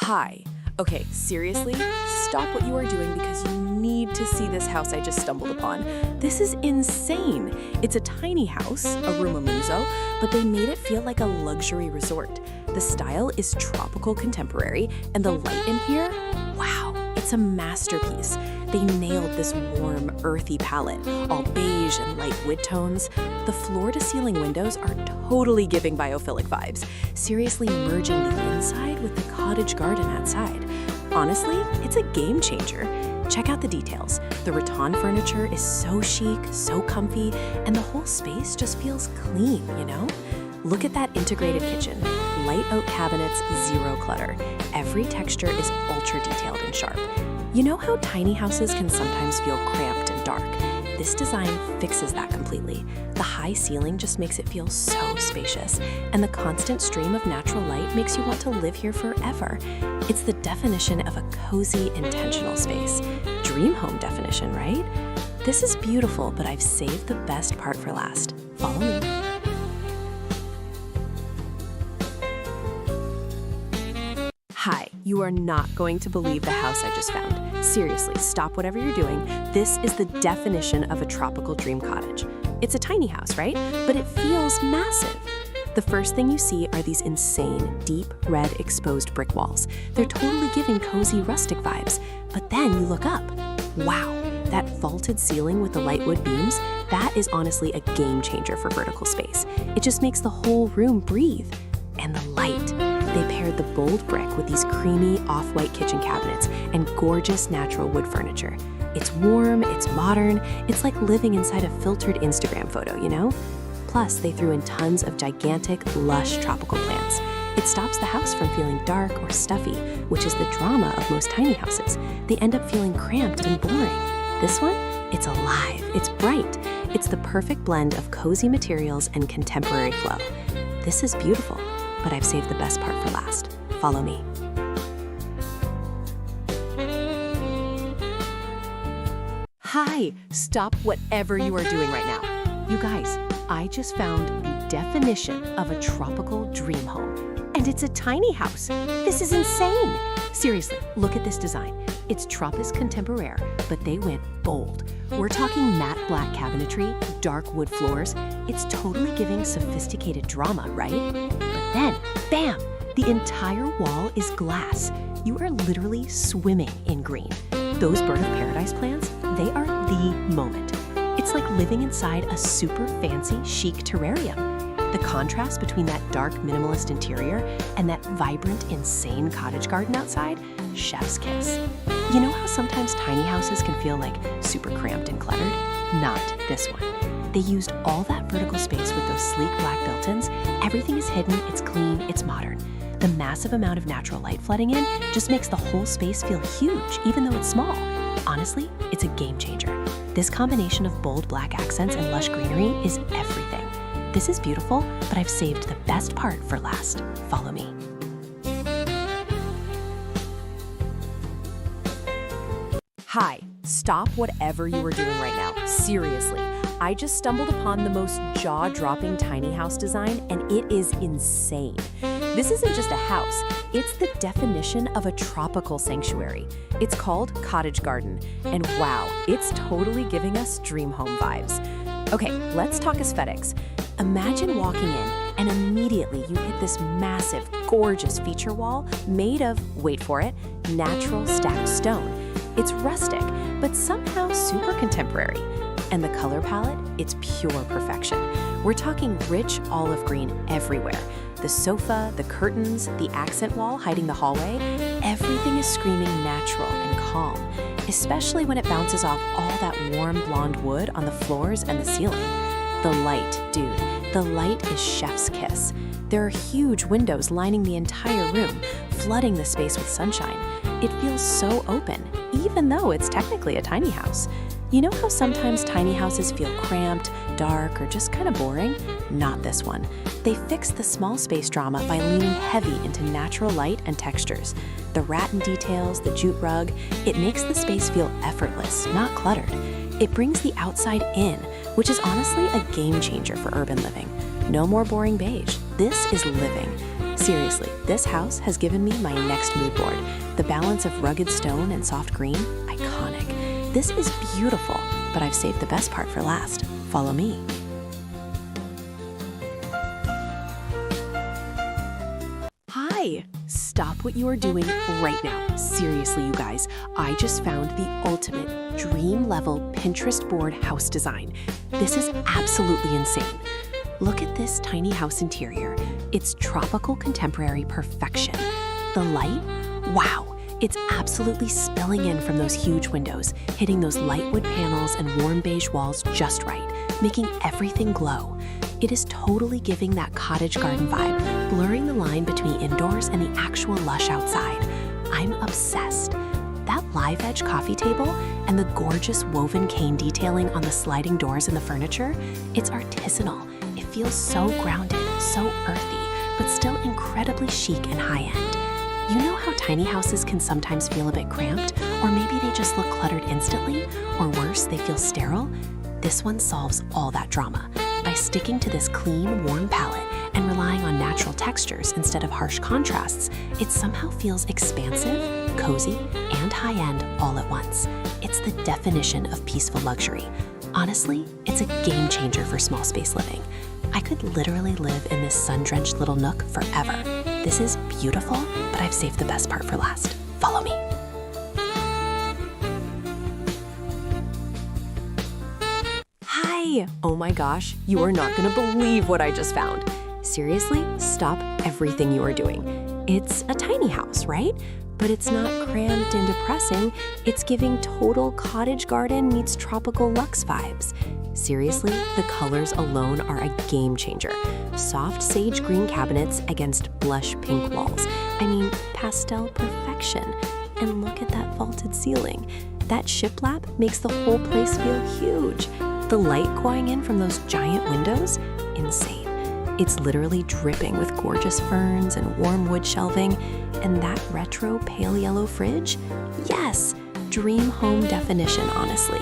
Hi. Okay, seriously, stop what you are doing because you need to see this house I just stumbled upon. This is insane. It's a tiny house, a rumamuzzo, but they made it feel like a luxury resort. The style is tropical contemporary, and the light in here, wow, it's a masterpiece. They nailed this warm, earthy palette, all beige and light wood tones. The floor-to-ceiling windows are totally giving biophilic vibes, seriously merging the inside with the cottage garden outside. Honestly, it's a game changer. Check out the details. The rattan furniture is so chic, so comfy, and the whole space just feels clean, you know? Look at that integrated kitchen. Light oak cabinets, zero clutter. Every texture is ultra detailed and sharp. You know how tiny houses can sometimes feel cramped and dark? This design fixes that completely. The high ceiling just makes it feel so spacious, and the constant stream of natural light makes you want to live here forever. It's the definition of a cozy, intentional space. Dream home definition, right? This is beautiful, but I've saved the best part for last. Follow me. Hi, you are not going to believe the house I just found. Seriously, stop whatever you're doing. This is the definition of a tropical dream cottage. It's a tiny house, right? But it feels massive. The first thing you see are these insane, deep red exposed brick walls. They're totally giving cozy rustic vibes. But then you look up. Wow, that vaulted ceiling with the light wood beams, that is honestly a game changer for vertical space. It just makes the whole room breathe. And the light. They paired the bold brick with these creamy off-white kitchen cabinets and gorgeous natural wood furniture. It's warm, it's modern, it's like living inside a filtered Instagram photo, you know? Plus, they threw in tons of gigantic, lush tropical plants. It stops the house from feeling dark or stuffy, which is the drama of most tiny houses. They end up feeling cramped and boring. This one? It's alive, it's bright. It's the perfect blend of cozy materials and contemporary flow. This is beautiful. But I've saved the best part for last. Follow me. Hi, stop whatever you are doing right now. You guys, I just found the definition of a tropical dream home. And it's a tiny house. This is insane. Seriously, look at this design. It's Tropis Contemporaire, but they went bold. We're talking matte black cabinetry, dark wood floors. It's totally giving sophisticated drama, right? But then, bam! The entire wall is glass. You are literally swimming in green. Those bird of paradise plants, they are the moment. It's like living inside a super fancy, chic terrarium. The contrast between that dark, minimalist interior and that vibrant, insane cottage garden outside, chef's kiss. You know how sometimes tiny houses can feel like super cramped and cluttered? Not this one. They used all that vertical space with those sleek black built-ins. Everything is hidden, it's clean, it's modern. The massive amount of natural light flooding in just makes the whole space feel huge, even though it's small. Honestly, it's a game changer. This combination of bold black accents and lush greenery is everything. This is beautiful, but I've saved the best part for last. Follow me. Hi, stop whatever you are doing right now. Seriously, I just stumbled upon the most jaw-dropping tiny house design, and it is insane. This isn't just a house, it's the definition of a tropical sanctuary. It's called Cottage Garden, and wow, it's totally giving us dream home vibes. Okay, let's talk aesthetics. Imagine walking in and immediately you hit this massive, gorgeous feature wall made of, wait for it, natural stacked stone. It's rustic, but somehow super contemporary. And the color palette, it's pure perfection. We're talking rich olive green everywhere. The sofa, the curtains, the accent wall hiding the hallway, everything is screaming natural and calm, especially when it bounces off all that warm blonde wood on the floors and the ceiling. The light, dude, the light is chef's kiss. There are huge windows lining the entire room, flooding the space with sunshine. It feels so open, even though it's technically a tiny house. You know how sometimes tiny houses feel cramped, dark, or just kind of boring? Not this one. They fixed the small space drama by leaning heavy into natural light and textures. The rattan details, the jute rug, it makes the space feel effortless, not cluttered. It brings the outside in, which is honestly a game changer for urban living. No more boring beige. This is living. Seriously, this house has given me my next mood board. The balance of rugged stone and soft green, iconic. This is beautiful, but I've saved the best part for last. Follow me. Hi! Stop what you are doing right now. Seriously, you guys, I just found the ultimate dream-level Pinterest board house design. This is absolutely insane. Look at this tiny house interior. It's tropical contemporary perfection. The light? Wow! It's absolutely spilling in from those huge windows, hitting those light wood panels and warm beige walls just right, making everything glow. It is totally giving that cottage garden vibe, blurring the line between indoors and the actual lush outside. I'm obsessed. That live edge coffee table and the gorgeous woven cane detailing on the sliding doors and the furniture, it's artisanal. It feels so grounded, so earthy, but still incredibly chic and high-end. You know how tiny houses can sometimes feel a bit cramped, or maybe they just look cluttered instantly, or worse, they feel sterile? This one solves all that drama by sticking to this clean, warm palette and relying on natural textures instead of harsh contrasts. It somehow feels expansive, cozy, and high-end all at once. It's the definition of peaceful luxury. Honestly, it's a game changer for small space living. I could literally live in this sun-drenched little nook forever. This is beautiful, but I've saved the best part for last. Follow me. Hi! Oh my gosh, you are not gonna believe what I just found. Seriously, stop everything you are doing. It's a tiny house, right? But it's not cramped and depressing. It's giving total cottage garden meets tropical luxe vibes. Seriously, the colors alone are a game changer. Soft sage green cabinets against blush pink walls. I mean, pastel perfection. And look at that vaulted ceiling. That shiplap makes the whole place feel huge. The light going in from those giant windows, insane. It's literally dripping with gorgeous ferns and warm wood shelving. And that retro pale yellow fridge? Yes, dream home definition, honestly.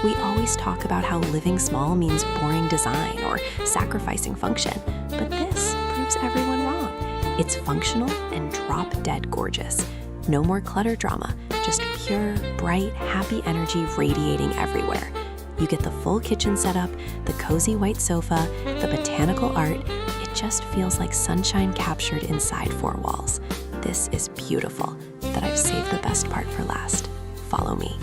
We always talk about how living small means boring design or sacrificing function, but this proves everyone wrong. It's functional and drop-dead gorgeous. No more clutter drama, just pure, bright, happy energy radiating everywhere. You get the full kitchen setup, the cozy white sofa, the botanical art. It just feels like sunshine captured inside four walls. This is beautiful, but I've saved the best part for last. Follow me.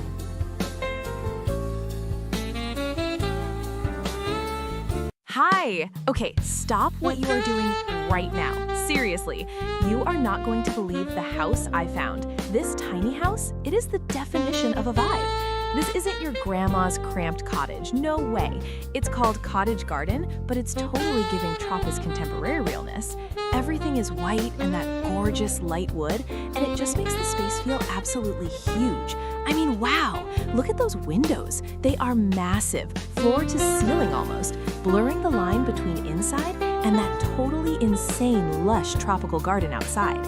Hi! Okay, stop what you are doing right now. Seriously, you are not going to believe the house I found. This tiny house, it is the definition of a vibe. This isn't your grandma's cramped cottage, no way. It's called Cottage Garden, but it's totally giving Tropa's contemporary realness. Everything is white and that gorgeous light wood, and it just makes the space feel absolutely huge. I mean, wow, look at those windows. They are massive, floor to ceiling almost, blurring the line between inside and that totally insane lush tropical garden outside.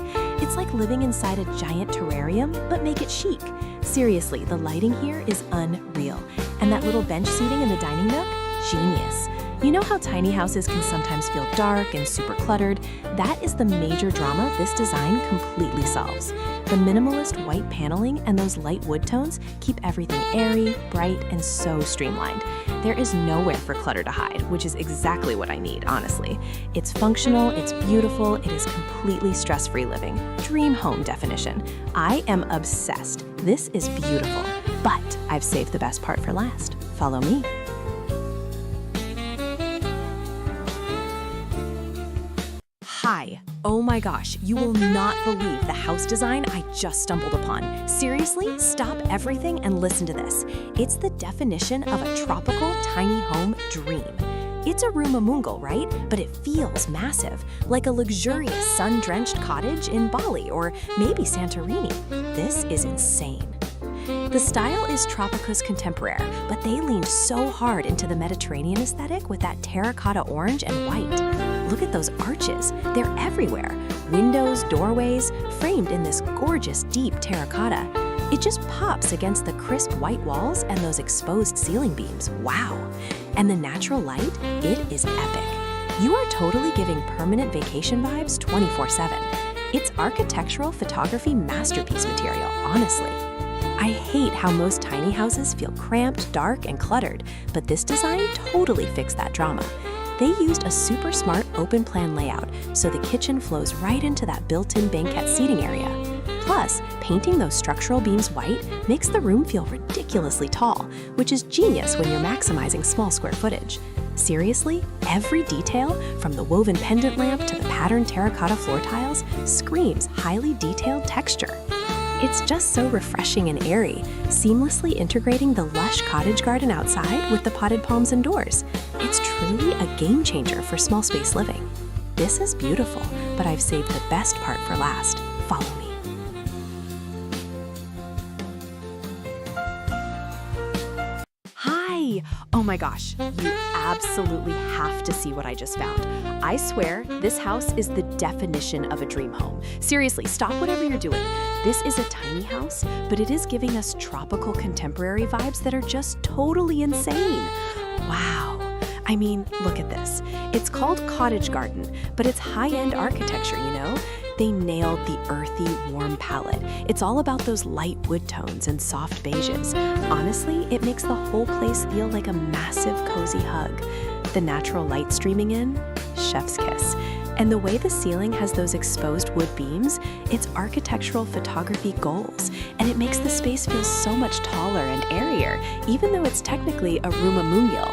It's like living inside a giant terrarium, but make it chic. Seriously, the lighting here is unreal. And that little bench seating in the dining nook? Genius. You know how tiny houses can sometimes feel dark and super cluttered? That is the major drama this design completely solves. The minimalist white paneling and those light wood tones keep everything airy, bright, and so streamlined. There is nowhere for clutter to hide, which is exactly what I need, honestly. It's functional, it's beautiful, it is completely stress-free living. Dream home definition. I am obsessed. This is beautiful, but I've saved the best part for last. Follow me. Hi. Oh my gosh, you will not believe the house design I just stumbled upon. Seriously, stop everything and listen to this. It's the definition of a tropical tiny home dream. It's a rumamungal, right? But it feels massive, like a luxurious sun-drenched cottage in Bali or maybe Santorini. This is insane. The style is Tropica's contemporary, but they leaned so hard into the Mediterranean aesthetic with that terracotta orange and white. Look at those arches. They're everywhere. Windows, doorways, framed in this gorgeous deep terracotta. It just pops against the crisp white walls and those exposed ceiling beams. Wow! And the natural light, it is epic. You are totally giving permanent vacation vibes 24/7. It's architectural photography masterpiece material, honestly. I hate how most tiny houses feel cramped, dark, and cluttered, but this design totally fixed that drama. They used a super smart open plan layout, so the kitchen flows right into that built-in banquette seating area. Plus, painting those structural beams white makes the room feel ridiculously tall, which is genius when you're maximizing small square footage. Seriously, every detail, from the woven pendant lamp to the patterned terracotta floor tiles, screams highly detailed texture. It's just so refreshing and airy, seamlessly integrating the lush cottage garden outside with the potted palms indoors. It's truly a game changer for small space living. This is beautiful, but I've saved the best part for last. Follow me. Hi! Oh my gosh, you absolutely have to see what I just found. I swear, this house is the definition of a dream home. Seriously, stop whatever you're doing. This is a tiny house, but it is giving us tropical contemporary vibes that are just totally insane. Wow. I mean, look at this. It's called Cottage Garden, but it's high-end architecture, you know? They nailed the earthy, warm palette. It's all about those light wood tones and soft beiges. Honestly, it makes the whole place feel like a massive, cozy hug. The natural light streaming in, chef's kiss. And the way the ceiling has those exposed wood beams, it's architectural photography goals. And it makes the space feel so much taller and airier, even though it's technically a room a mungil.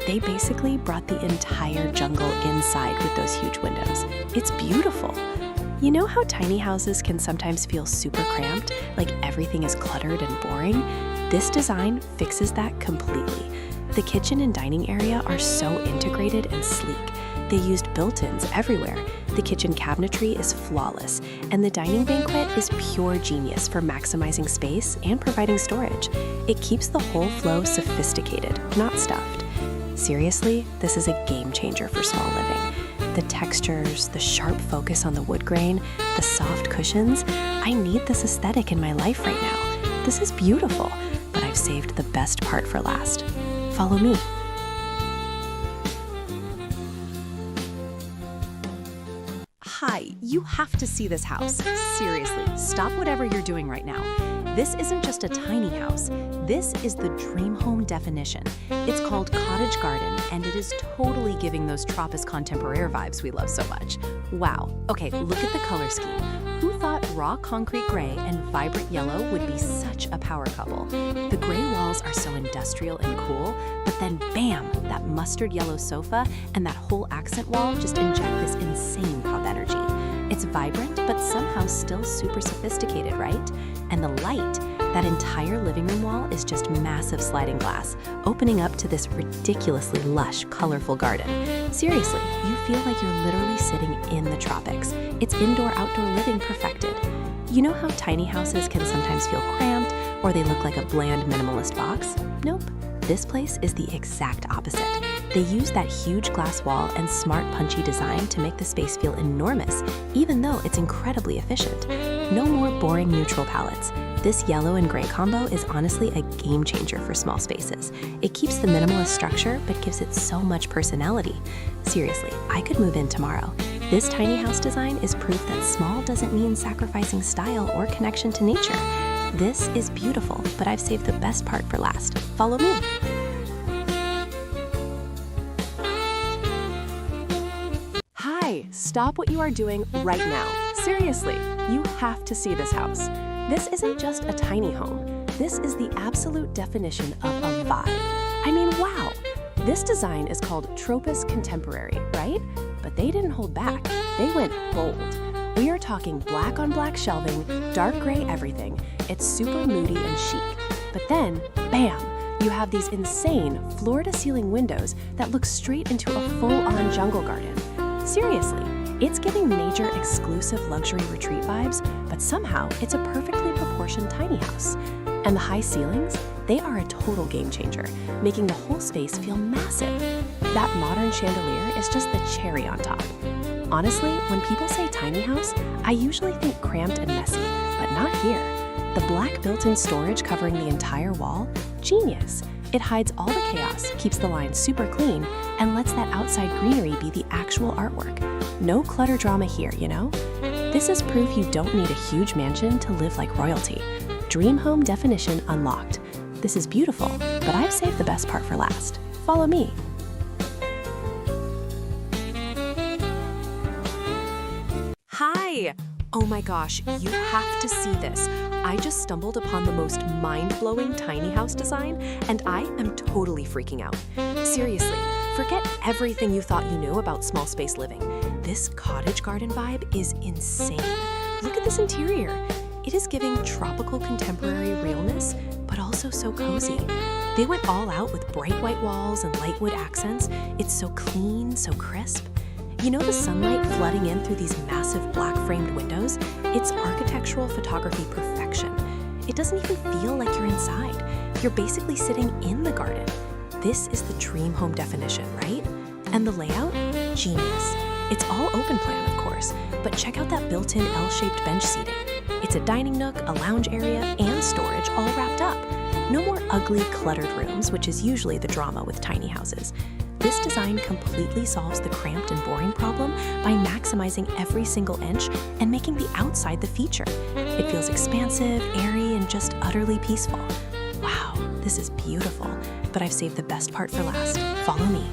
They basically brought the entire jungle inside with those huge windows. It's beautiful. You know how tiny houses can sometimes feel super cramped, like everything is cluttered and boring? This design fixes that completely. The kitchen and dining area are so integrated and sleek. They used built-ins everywhere. The kitchen cabinetry is flawless, and the dining banquette is pure genius for maximizing space and providing storage. It keeps the whole flow sophisticated, not stuffed. Seriously, this is a game changer for small living. The textures, the sharp focus on the wood grain, the soft cushions. I need this aesthetic in my life right now. This is beautiful, but I've saved the best part for last. Follow me. Hi, you have to see this house. Seriously, stop whatever you're doing right now. This isn't just a tiny house. This is the dream home definition. It's called Cottage Garden, and it is totally giving those Tropis contemporaire vibes we love so much. Wow. Okay, look at the color scheme. Who thought raw concrete gray and vibrant yellow would be such a power couple? The gray walls are so industrial and cool, but then bam, that mustard yellow sofa and that whole accent wall just inject this insane pop energy. It's vibrant, but somehow still super sophisticated, right? And the light, that entire living room wall is just massive sliding glass, opening up to this ridiculously lush, colorful garden. Seriously, you feel like you're literally sitting in the tropics. It's indoor-outdoor living perfected. You know how tiny houses can sometimes feel cramped, or they look like a bland minimalist box? Nope. This place is the exact opposite. They use that huge glass wall and smart punchy design to make the space feel enormous, even though it's incredibly efficient. No more boring neutral palettes. This yellow and gray combo is honestly a game changer for small spaces. It keeps the minimalist structure, but gives it so much personality. Seriously, I could move in tomorrow. This tiny house design is proof that small doesn't mean sacrificing style or connection to nature. This is beautiful, but I've saved the best part for last. Follow me. Hi, stop what you are doing right now. Seriously, you have to see this house. This isn't just a tiny home. This is the absolute definition of a vibe. I mean, wow. This design is called Tropis Contemporary, right? But they didn't hold back. They went bold. We are talking black on black shelving, dark gray everything. It's super moody and chic. But then, bam, you have these insane floor-to-ceiling windows that look straight into a full-on jungle garden. Seriously, it's giving major exclusive luxury retreat vibes, but somehow it's a perfectly proportioned tiny house. And the high ceilings, they are a total game changer, making the whole space feel massive. That modern chandelier is just the cherry on top. Honestly, when people say tiny house, I usually think cramped and messy, but not here. The black built-in storage covering the entire wall, genius. It hides all the chaos, keeps the lines super clean, and lets that outside greenery be the actual artwork. No clutter drama here, you know? This is proof you don't need a huge mansion to live like royalty. Dream home definition unlocked. This is beautiful, but I've saved the best part for last. Follow me. Hi! Oh my gosh, you have to see this. I just stumbled upon the most mind-blowing tiny house design, and I am totally freaking out. Seriously, forget everything you thought you knew about small space living. This cottage garden vibe is insane. Look at this interior. It is giving tropical contemporary realness, but also so cozy. They went all out with bright white walls and light wood accents. It's so clean, so crisp. You know the sunlight flooding in through these massive black framed windows? It's architectural photography perfection. It doesn't even feel like you're inside. You're basically sitting in the garden. This is the dream home definition, right? And the layout? Genius. It's all open plan, of course, but check out that built-in L-shaped bench seating. It's a dining nook, a lounge area, and storage all wrapped up. No more ugly, cluttered rooms, which is usually the drama with tiny houses. This design completely solves the cramped and boring problem by maximizing every single inch and making the outside the feature. It feels expansive, airy, and just utterly peaceful. Wow, this is beautiful, but I've saved the best part for last. Follow me.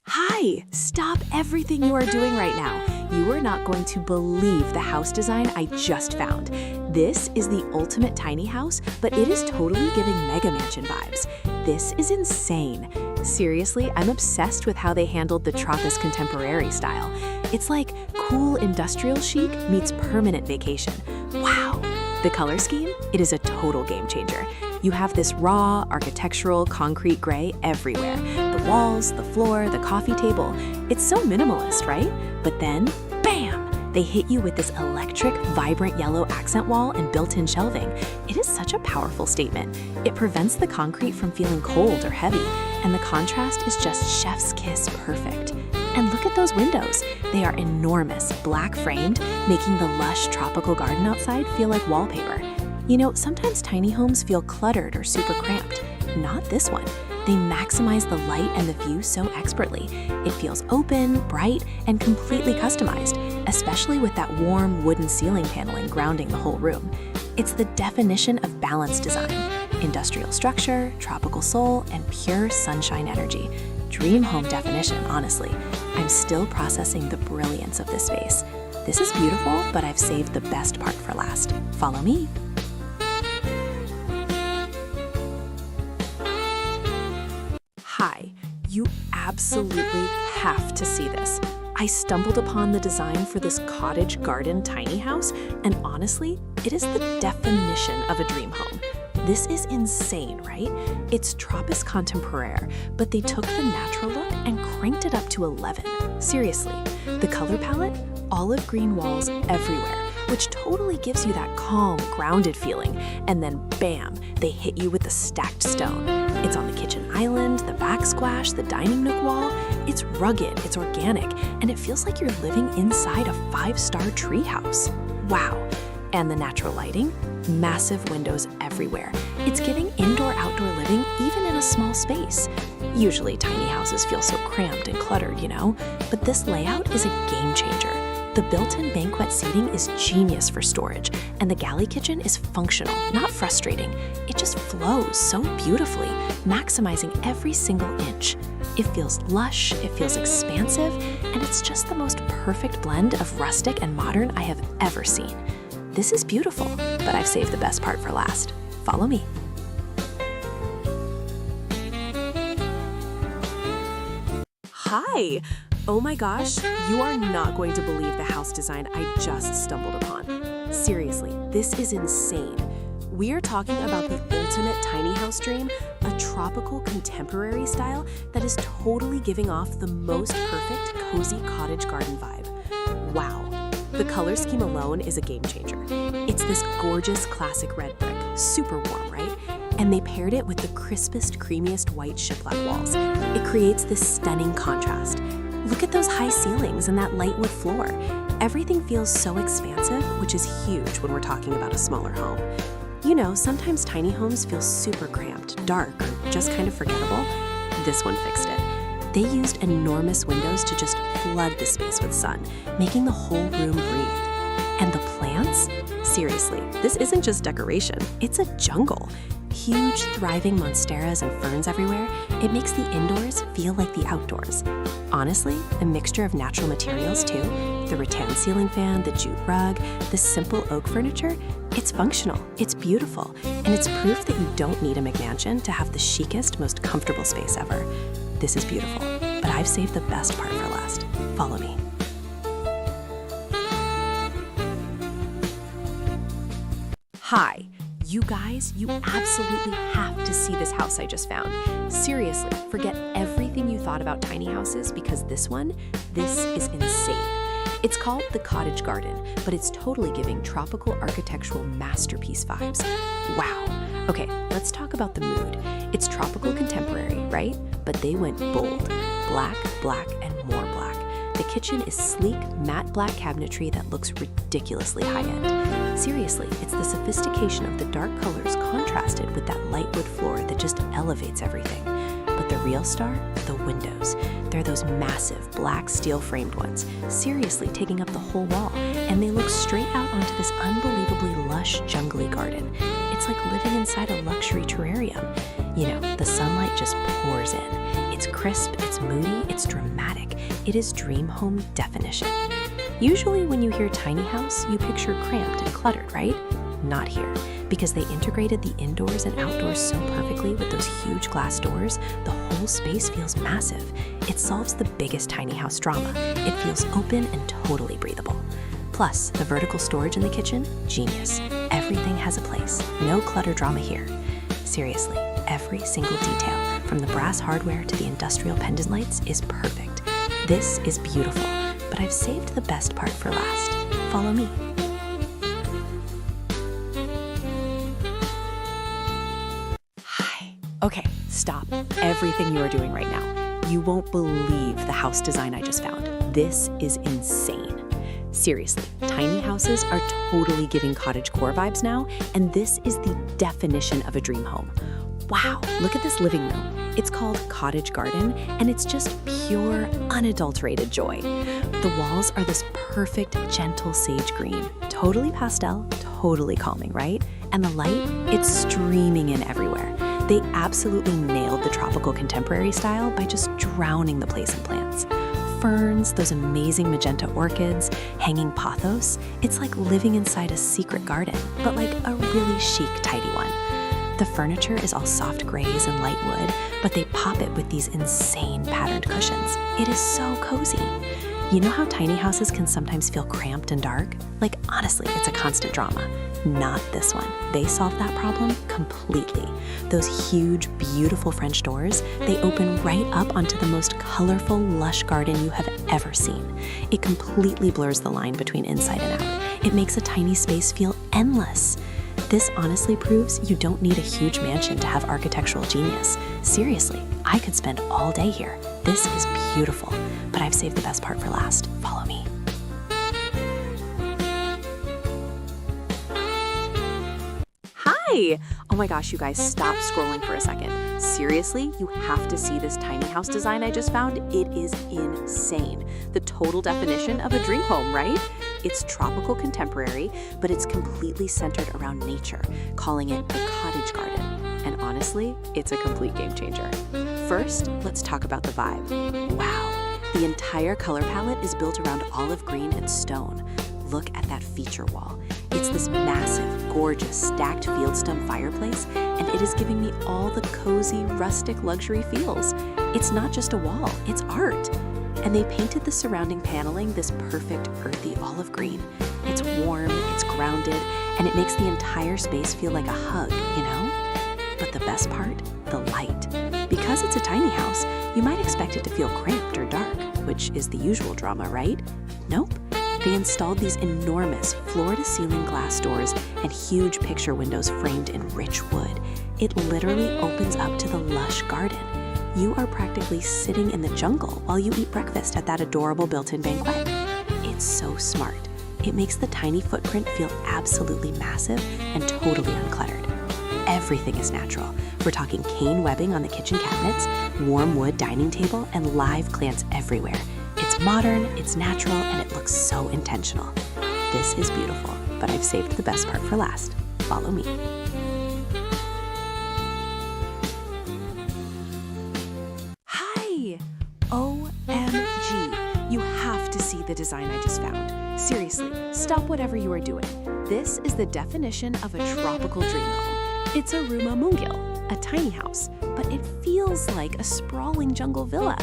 Hi! Stop everything you are doing right now. You are not going to believe the house design I just found. This is the ultimate tiny house, but it is totally giving mega mansion vibes. This is insane. Seriously, I'm obsessed with how they handled the Tropis contemporary style. It's like cool industrial chic meets permanent vacation. Wow! The color scheme? It is a total game changer. You have this raw, architectural, concrete gray everywhere. The walls, the floor, the coffee table. It's so minimalist, right? But then, bam! They hit you with this electric, vibrant yellow accent wall and built-in shelving. It is such a powerful statement. It prevents the concrete from feeling cold or heavy, and the contrast is just chef's kiss perfect. And look at those windows. They are enormous, black framed, making the lush tropical garden outside feel like wallpaper. You know, sometimes tiny homes feel cluttered or super cramped. Not this one. They maximize the light and the view so expertly. It feels open, bright, and completely customized, especially with that warm wooden ceiling paneling grounding the whole room. It's the definition of balanced design. Industrial structure, tropical soul, and pure sunshine energy. Dream home definition, honestly. I'm still processing the brilliance of this space. This is beautiful, but I've saved the best part for last. Follow me. Hi, you absolutely have to see this. I stumbled upon the design for this cottage garden tiny house, and honestly, it is the definition of a dream home. This is insane, right? It's Tropis contemporaire, but they took the natural look and cranked it up to 11. Seriously, the color palette? Olive green walls everywhere, which totally gives you that calm, grounded feeling. And then bam, they hit you with the stacked stone. It's on the kitchen island, the backsplash, the dining nook wall. It's rugged, it's organic, and it feels like you're living inside a 5-star treehouse. Wow. And the natural lighting? Massive windows everywhere. It's giving indoor-outdoor living even in a small space. Usually tiny houses feel so cramped and cluttered, you know? But this layout is a game changer. The built-in banquet seating is genius for storage, and the galley kitchen is functional, not frustrating. It just flows so beautifully, maximizing every single inch. It feels lush, it feels expansive, and it's just the most perfect blend of rustic and modern I have ever seen. This is beautiful, but I've saved the best part for last. Follow me. Hi! Oh my gosh, you are not going to believe the house design I just stumbled upon. Seriously, this is insane. We are talking about the ultimate tiny house dream, a tropical contemporary style that is totally giving off the most perfect cozy cottage garden vibe. Wow. The color scheme alone is a game changer. It's this gorgeous classic red brick, super warm, right? And they paired it with the crispest, creamiest white shiplap walls. It creates this stunning contrast. Look at those high ceilings and that light wood floor. Everything feels so expansive, which is huge when we're talking about a smaller home. You know, sometimes tiny homes feel super cramped, dark, or just kind of forgettable. This one fixed it. They used enormous windows to just flood the space with sun, making the whole room breathe. And the plants? Seriously, this isn't just decoration, it's a jungle. Huge, thriving monsteras and ferns everywhere, it makes the indoors feel like the outdoors. Honestly, a mixture of natural materials too, the rattan ceiling fan, the jute rug, the simple oak furniture, it's functional, it's beautiful, and it's proof that you don't need a McMansion to have the chicest, most comfortable space ever. This is beautiful, but I've saved the best part for last. Follow me. Hi. You guys, you absolutely have to see this house I just found. Seriously, forget everything you thought about tiny houses because this is insane. It's called the Cottage Garden, but it's totally giving tropical architectural masterpiece vibes. Wow. Okay, let's talk about the mood. It's tropical contemporary, right? But they went bold. Black, black, and more black. The kitchen is sleek, matte black cabinetry that looks ridiculously high-end. Seriously, it's the sophistication of the dark colors contrasted with that light wood floor that just elevates everything. But the real star? The windows. They're those massive black steel-framed ones, seriously taking up the whole wall, and they look straight out onto this unbelievably lush, jungly garden. It's like living inside a luxury terrarium. You know, the sunlight just pours in. It's crisp, it's moody, it's dramatic. It is dream home definition. Usually when you hear tiny house, you picture cramped and cluttered, right? Not here. Because they integrated the indoors and outdoors so perfectly with those huge glass doors, the whole space feels massive. It solves the biggest tiny house drama. It feels open and totally breathable. Plus, the vertical storage in the kitchen, genius. Everything has a place. No clutter drama here. Seriously, every single detail, from the brass hardware to the industrial pendant lights, is perfect. This is beautiful, but I've saved the best part for last. Follow me. Hi. Okay, stop everything you are doing right now. You won't believe the house design I just found. This is insane. Seriously, tiny houses are totally giving cottagecore vibes now, and this is the definition of a dream home. Wow, look at this living room. It's called Cottage Garden, and it's just pure, unadulterated joy. The walls are this perfect, gentle sage green. Totally pastel, totally calming, right? And the light, it's streaming in everywhere. They absolutely nailed the tropical contemporary style by just drowning the place in plants. Ferns, those amazing magenta orchids, hanging pothos. It's like living inside a secret garden, but like a really chic, tidy one. The furniture is all soft grays and light wood, but they pop it with these insane patterned cushions. It is so cozy. You know how tiny houses can sometimes feel cramped and dark? Like, honestly, it's a constant drama. Not this one. They solved that problem completely. Those huge, beautiful French doors, they open right up onto the most colorful, lush garden you have ever seen. It completely blurs the line between inside and out. It makes a tiny space feel endless. This honestly proves you don't need a huge mansion to have architectural genius. Seriously, I could spend all day here. This is beautiful, but I've saved the best part for last. Follow me. Hi! Oh my gosh, you guys, stop scrolling for a second. Seriously, you have to see this tiny house design I just found. It is insane. The total definition of a dream home, right? It's tropical contemporary, but it's completely centered around nature, calling it the Cottage Garden. And honestly, it's a complete game changer. First, let's talk about the vibe. Wow, the entire color palette is built around olive green and stone. Look at that feature wall. It's this massive, gorgeous, stacked fieldstone fireplace, and it is giving me all the cozy, rustic luxury feels. It's not just a wall, it's art. And they painted the surrounding paneling this perfect, earthy olive green. It's warm, it's grounded, and it makes the entire space feel like a hug, you know? But the best part? The light. Because it's a tiny house, you might expect it to feel cramped or dark, which is the usual drama, right? Nope. They installed these enormous floor-to-ceiling glass doors and huge picture windows framed in rich wood. It literally opens up to the lush garden. You are practically sitting in the jungle while you eat breakfast at that adorable built-in banquet. It's so so smart. It makes the tiny footprint feel absolutely massive and totally uncluttered. Everything is natural. We're talking cane webbing on the kitchen cabinets, warm wood dining table, and live plants everywhere. It's modern, it's natural, and it looks so intentional. This is beautiful, but I've saved the best part for last. Follow me. Hi! OMG! You have to see the design I just found. Seriously, stop whatever you are doing. This is the definition of a tropical dream home. It's a Rumah Mungil, a tiny house, but it feels like a sprawling jungle villa.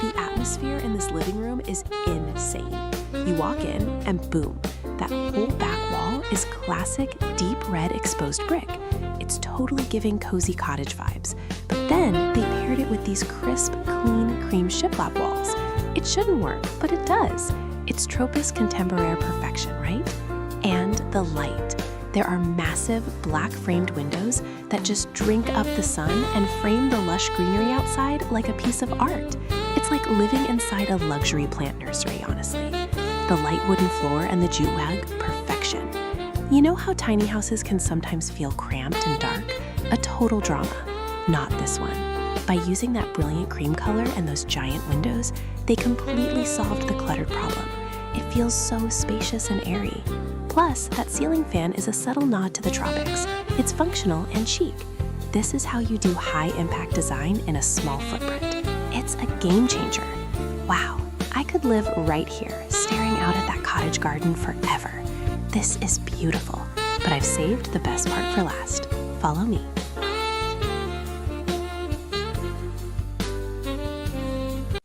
The atmosphere in this living room is insane. You walk in and boom, that whole back wall is classic deep red exposed brick. It's totally giving cozy cottage vibes. But then they paired it with these crisp, clean cream shiplap walls. It shouldn't work, but it does. It's Tropis contemporary perfection, right? And the light. There are massive black framed windows that just drink up the sun and frame the lush greenery outside like a piece of art. It's like living inside a luxury plant nursery, honestly. The light wooden floor and the jute wag, perfection. You know how tiny houses can sometimes feel cramped and dark? A total drama. Not this one. By using that brilliant cream color and those giant windows, they completely solved the cluttered problem. It feels so spacious and airy. Plus, that ceiling fan is a subtle nod to the tropics. It's functional and chic. This is how you do high-impact design in a small footprint. It's a game changer. Wow, I could live right here, staring out at that cottage garden forever. This is beautiful, but I've saved the best part for last. Follow me.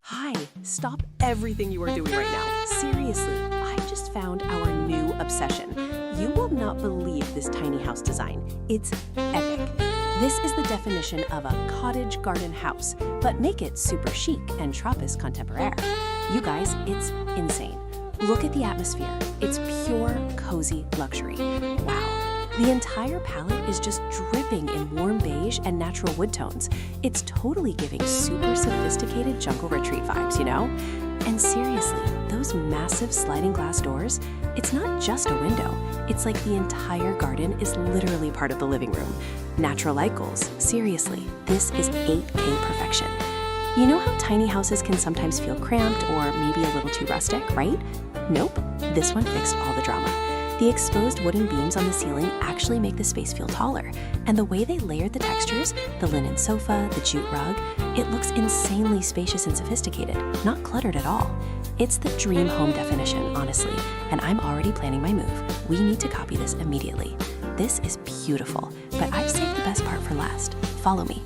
Hi, stop everything you are doing right now. Seriously, I just found our new obsession. You will not believe this tiny house design. It's epic. This is the definition of a cottage garden house, but make it super chic and Tropis contemporary. You guys, it's insane. Look at the atmosphere. It's pure, cozy luxury. Wow. The entire palette is just dripping in warm beige and natural wood tones. It's totally giving super sophisticated jungle retreat vibes, you know? And seriously, those massive sliding glass doors, it's not just a window. It's like the entire garden is literally part of the living room. Natural light goals, seriously, this is 8K perfection. You know how tiny houses can sometimes feel cramped or maybe a little too rustic, right? Nope, this one fixed all the drama. The exposed wooden beams on the ceiling actually make the space feel taller, and the way they layered the textures, the linen sofa, the jute rug, it looks insanely spacious and sophisticated, not cluttered at all. It's the dream home definition, honestly, and I'm already planning my move. We need to copy this immediately. This is beautiful, but I've saved the best part for last. Follow me.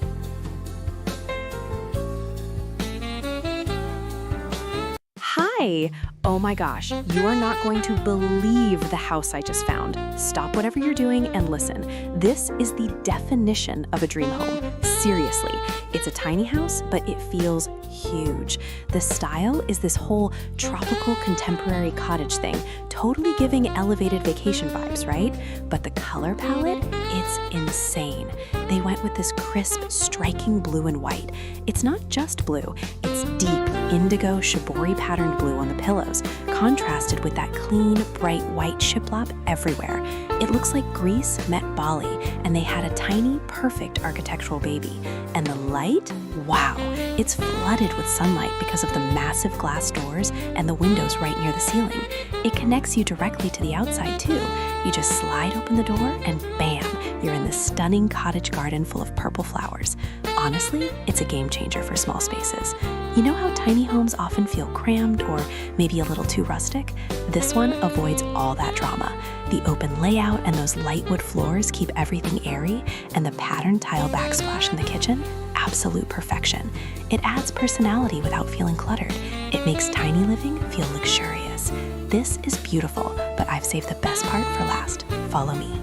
Hi! Oh my gosh, you are not going to believe the house I just found. Stop whatever you're doing and listen. This is the definition of a dream home. Seriously, it's a tiny house, but it feels huge. The style is this whole tropical contemporary cottage thing, totally giving elevated vacation vibes, right? But the color palette, it's insane. They went with this crisp, striking blue and white. It's not just blue, it's deep indigo shibori patterned blue on the pillows, contrasted with that clean, bright white shiplap everywhere. It looks like Greece met Bali, and they had a tiny, perfect architectural baby. And the light? Wow! It's flooded with sunlight because of the massive glass doors and the windows right near the ceiling. It connects you directly to the outside, too. You just slide open the door and bam! You're in this stunning cottage garden full of purple flowers. Honestly, it's a game changer for small spaces. You know how tiny homes often feel crammed or maybe a little too rustic? This one avoids all that drama. The open layout and those light wood floors keep everything airy, and the patterned tile backsplash in the kitchen, absolute perfection. It adds personality without feeling cluttered. It makes tiny living feel luxurious. This is beautiful, but I've saved the best part for last. Follow me.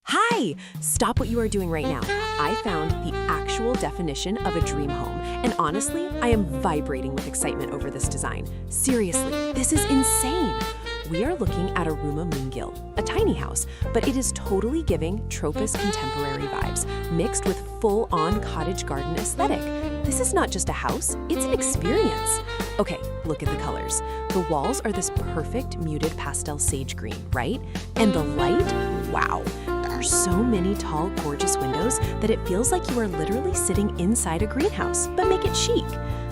Hi! Stop what you are doing right now. I found the actual definition of a dream home, and honestly, I am vibrating with excitement over this design. Seriously, this is insane! We are looking at a Rumah Mungil, a tiny house, but it is totally giving Tropis contemporary vibes, mixed with full-on cottage garden aesthetic. This is not just a house, it's an experience. Okay, look at the colors. The walls are this perfect muted pastel sage green, right? And the light, wow. There are so many tall, gorgeous windows that it feels like you are literally sitting inside a greenhouse, but make it chic.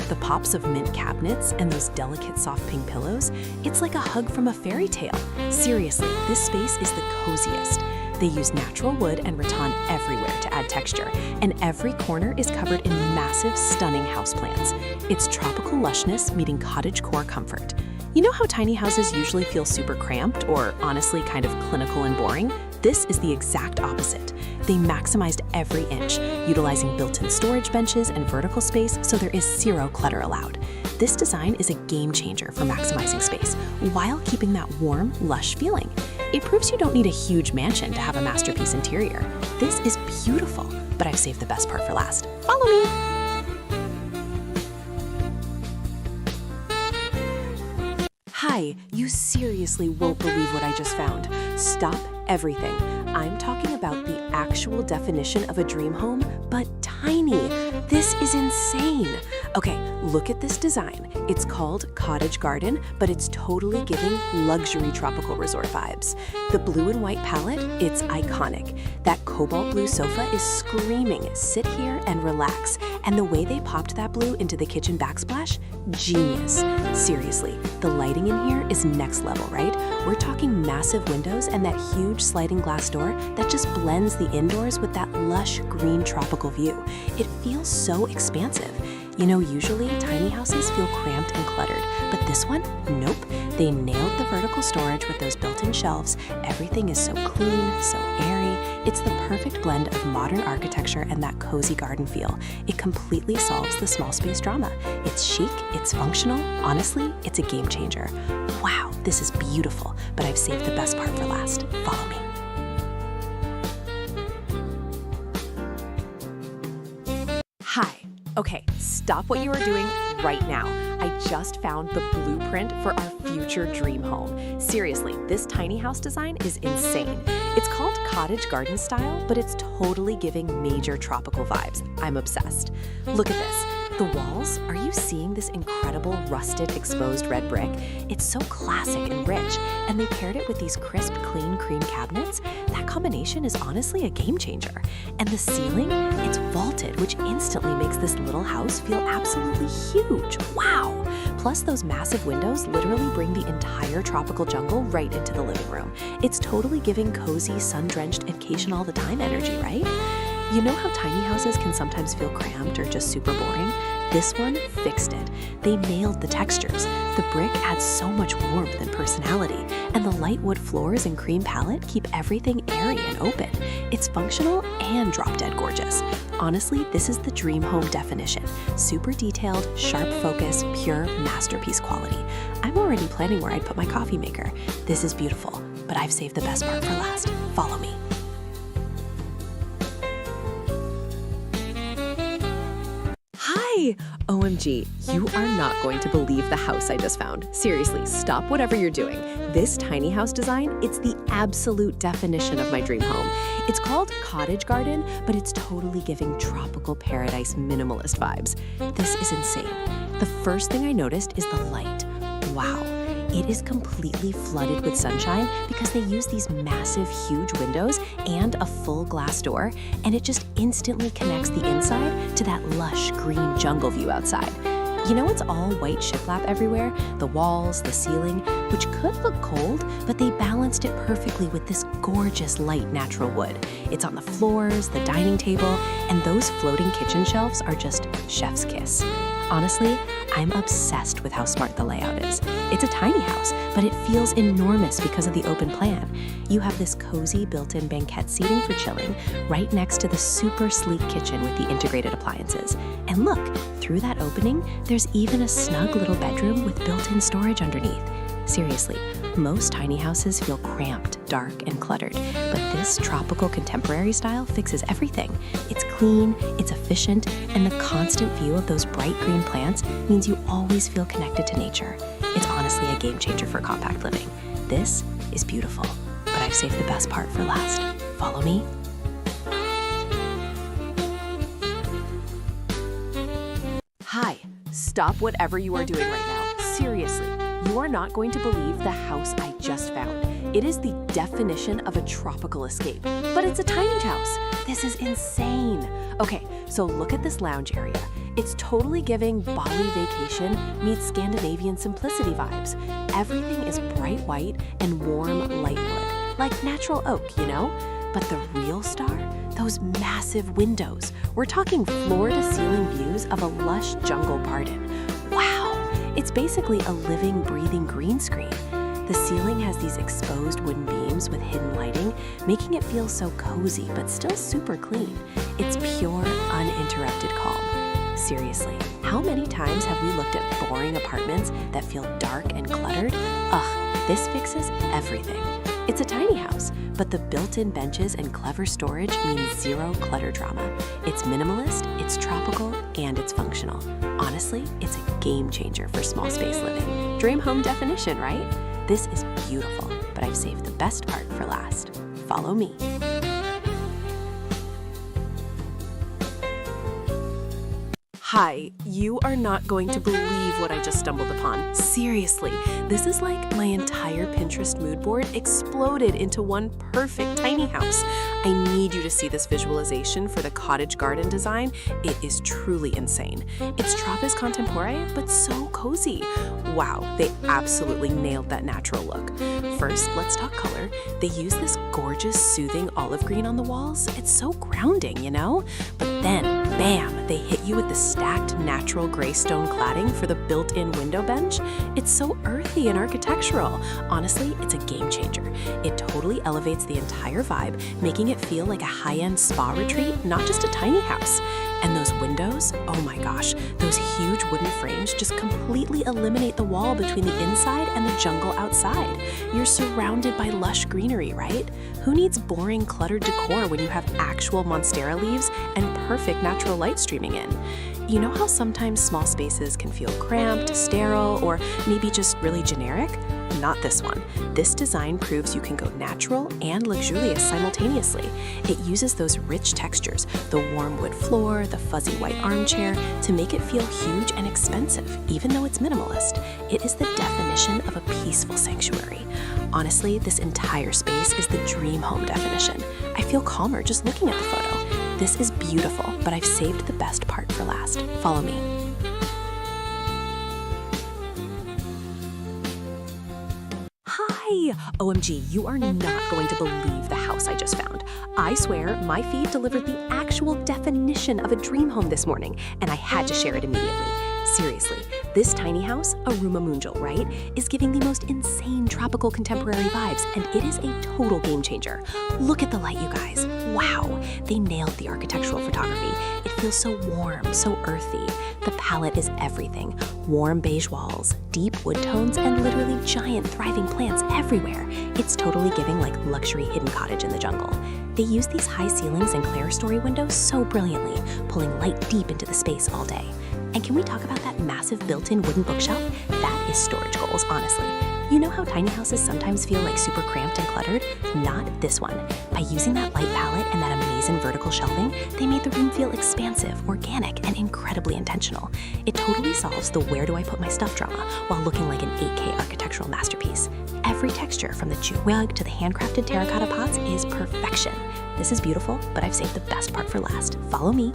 The pops of mint cabinets and those delicate soft pink pillows, it's like a hug from a fairy tale. Seriously, this space is the coziest. They use natural wood and rattan everywhere to add texture, and every corner is covered in massive, stunning houseplants. It's tropical lushness meeting cottagecore comfort. You know how tiny houses usually feel super cramped or honestly kind of clinical and boring? This is the exact opposite. They maximized every inch, utilizing built-in storage benches and vertical space so there is zero clutter allowed. This design is a game changer for maximizing space while keeping that warm, lush feeling. It proves you don't need a huge mansion to have a masterpiece interior. This is beautiful, but I've saved the best part for last. Follow me. Hi, you seriously won't believe what I just found. Stop everything. I'm talking about the actual definition of a dream home, but tiny. This is insane. Okay, look at this design. It's called Cottage Garden, but it's totally giving luxury tropical resort vibes. The blue and white palette, it's iconic. That cobalt blue sofa is screaming, sit here and relax. And the way they popped that blue into the kitchen backsplash, genius. Seriously, the lighting in here is next level, right? We're talking massive windows and that huge sliding glass door that just blends the indoors with that lush green tropical view. It feels so expansive. You know, usually tiny houses feel cramped and cluttered, but this one, nope. They nailed the vertical storage with those built-in shelves. Everything is so clean, so airy. It's the perfect blend of modern architecture and that cozy garden feel. It completely solves the small space drama. It's chic, it's functional. Honestly, it's a game changer. Wow, this is beautiful, but I've saved the best part for last. Follow me. Hi. Okay, stop what you are doing right now. I just found the blueprint for our future dream home. Seriously, this tiny house design is insane. It's called cottage garden style, but it's totally giving major tropical vibes. I'm obsessed. Look at this. The walls, are you seeing this incredible rusted exposed red brick? It's so classic and rich, and they paired it with these crisp, clean cream cabinets. That combination is honestly a game changer. And the ceiling, it's vaulted, which instantly makes this little house feel absolutely huge. Wow! Plus, those massive windows literally bring the entire tropical jungle right into the living room. It's totally giving cozy, sun-drenched vacation all the time energy, right? You know how tiny houses can sometimes feel cramped or just super boring? This one fixed it. They nailed the textures. The brick adds so much warmth and personality, and the light wood floors and cream palette keep everything airy and open. It's functional and drop-dead gorgeous. Honestly, this is the dream home definition. Super detailed, sharp focus, pure masterpiece quality. I'm already planning where I'd put my coffee maker. This is beautiful, but I've saved the best part for last. Follow me. Hi! OMG, you are not going to believe the house I just found. Seriously, stop whatever you're doing. This tiny house design, it's the absolute definition of my dream home. It's called Cottage Garden, but it's totally giving tropical paradise minimalist vibes. This is insane. The first thing I noticed is the light. Wow. It is completely flooded with sunshine because they use these massive, huge windows and a full glass door, and it just instantly connects the inside to that lush green jungle view outside. You know, it's all white shiplap everywhere, the walls, the ceiling, which could look cold, but they balanced it perfectly with this gorgeous light natural wood. It's on the floors, the dining table, and those floating kitchen shelves are just chef's kiss. Honestly, I'm obsessed with how smart the layout is. It's a tiny house, but it feels enormous because of the open plan. You have this cozy built-in banquette seating for chilling right next to the super sleek kitchen with the integrated appliances. And look, through that opening, there's even a snug little bedroom with built-in storage underneath. Seriously, most tiny houses feel cramped, dark, and cluttered, but this tropical contemporary style fixes everything. It's clean, it's efficient, and the constant view of those bright green plants means you always feel connected to nature. It's honestly a game changer for compact living. This is beautiful, but I've saved the best part for last. Follow me. Stop whatever you are doing right now. Seriously, you are not going to believe the house I just found. It is the definition of a tropical escape, but it's a tiny house. This is insane. Okay, so look at this lounge area. It's totally giving Bali vacation meets Scandinavian simplicity vibes. Everything is bright white and warm light wood, like natural oak, you know? But the real star? Those massive windows. We're talking floor-to-ceiling views of a lush jungle garden. Wow, it's basically a living, breathing green screen. The ceiling has these exposed wooden beams with hidden lighting, making it feel so cozy but still super clean. It's pure, uninterrupted calm. Seriously, how many times have we looked at boring apartments that feel dark and cluttered? Ugh, this fixes everything. It's a tiny house, but the built-in benches and clever storage means zero clutter drama. It's minimalist, it's tropical, and it's functional. Honestly, it's a game changer for small space living. Dream home definition, right? This is beautiful, but I've saved the best part for last. Follow me. Hi, you are not going to believe what I just stumbled upon. Seriously, this is like my entire Pinterest mood board exploded into one perfect tiny house. I need you to see this visualization for the cottage garden design. It is truly insane. It's Trappist contemporary, but so cozy. Wow, they absolutely nailed that natural look. First, let's talk color. They use this gorgeous, soothing olive green on the walls. It's so grounding, you know? But then, bam, they hit you with the stacked natural gray stone cladding for the built-in window bench. It's so earthy and architectural. Honestly, it's a game changer. It totally elevates the entire vibe, making it feel like a high-end spa retreat, not just a tiny house. And those windows, oh my gosh, those huge wooden frames just completely eliminate the wall between the inside and the jungle outside. You're surrounded by lush greenery, right? Who needs boring, cluttered decor when you have actual monstera leaves and perfect natural light streaming in? You know how sometimes small spaces can feel cramped, sterile, or maybe just really generic? Not this one. This design proves you can go natural and luxurious simultaneously. It uses those rich textures, the warm wood floor, the fuzzy white armchair, to make it feel huge and expensive, even though it's minimalist. It is the definition of a peaceful sanctuary. Honestly, this entire space is the dream home definition. I feel calmer just looking at the photo. This is beautiful, but I've saved the best part for last. Follow me. OMG, you are not going to believe the house I just found. I swear, my feed delivered the actual definition of a dream home this morning, and I had to share it immediately. Seriously, this tiny house, a Ruma Munjal, right, is giving the most insane tropical contemporary vibes, and it is a total game changer. Look at the light, you guys. Wow, they nailed the architectural photography. It feels so warm, so earthy. The palette is everything. Warm beige walls, deep wood tones, and literally giant thriving plants everywhere. It's totally giving like luxury hidden cottage in the jungle. They use these high ceilings and clerestory windows so brilliantly, pulling light deep into the space all day. And can we talk about that massive built-in wooden bookshelf? That is storage goals, honestly. You know how tiny houses sometimes feel like super cramped and cluttered? Not this one. By using that light palette and that amazing vertical shelving, they made the room feel expansive, organic, and incredibly intentional. It totally solves the where do I put my stuff drama while looking like an 8K architectural masterpiece. Every texture, from the jute rug to the handcrafted terracotta pots, is perfection. This is beautiful, but I've saved the best part for last. Follow me.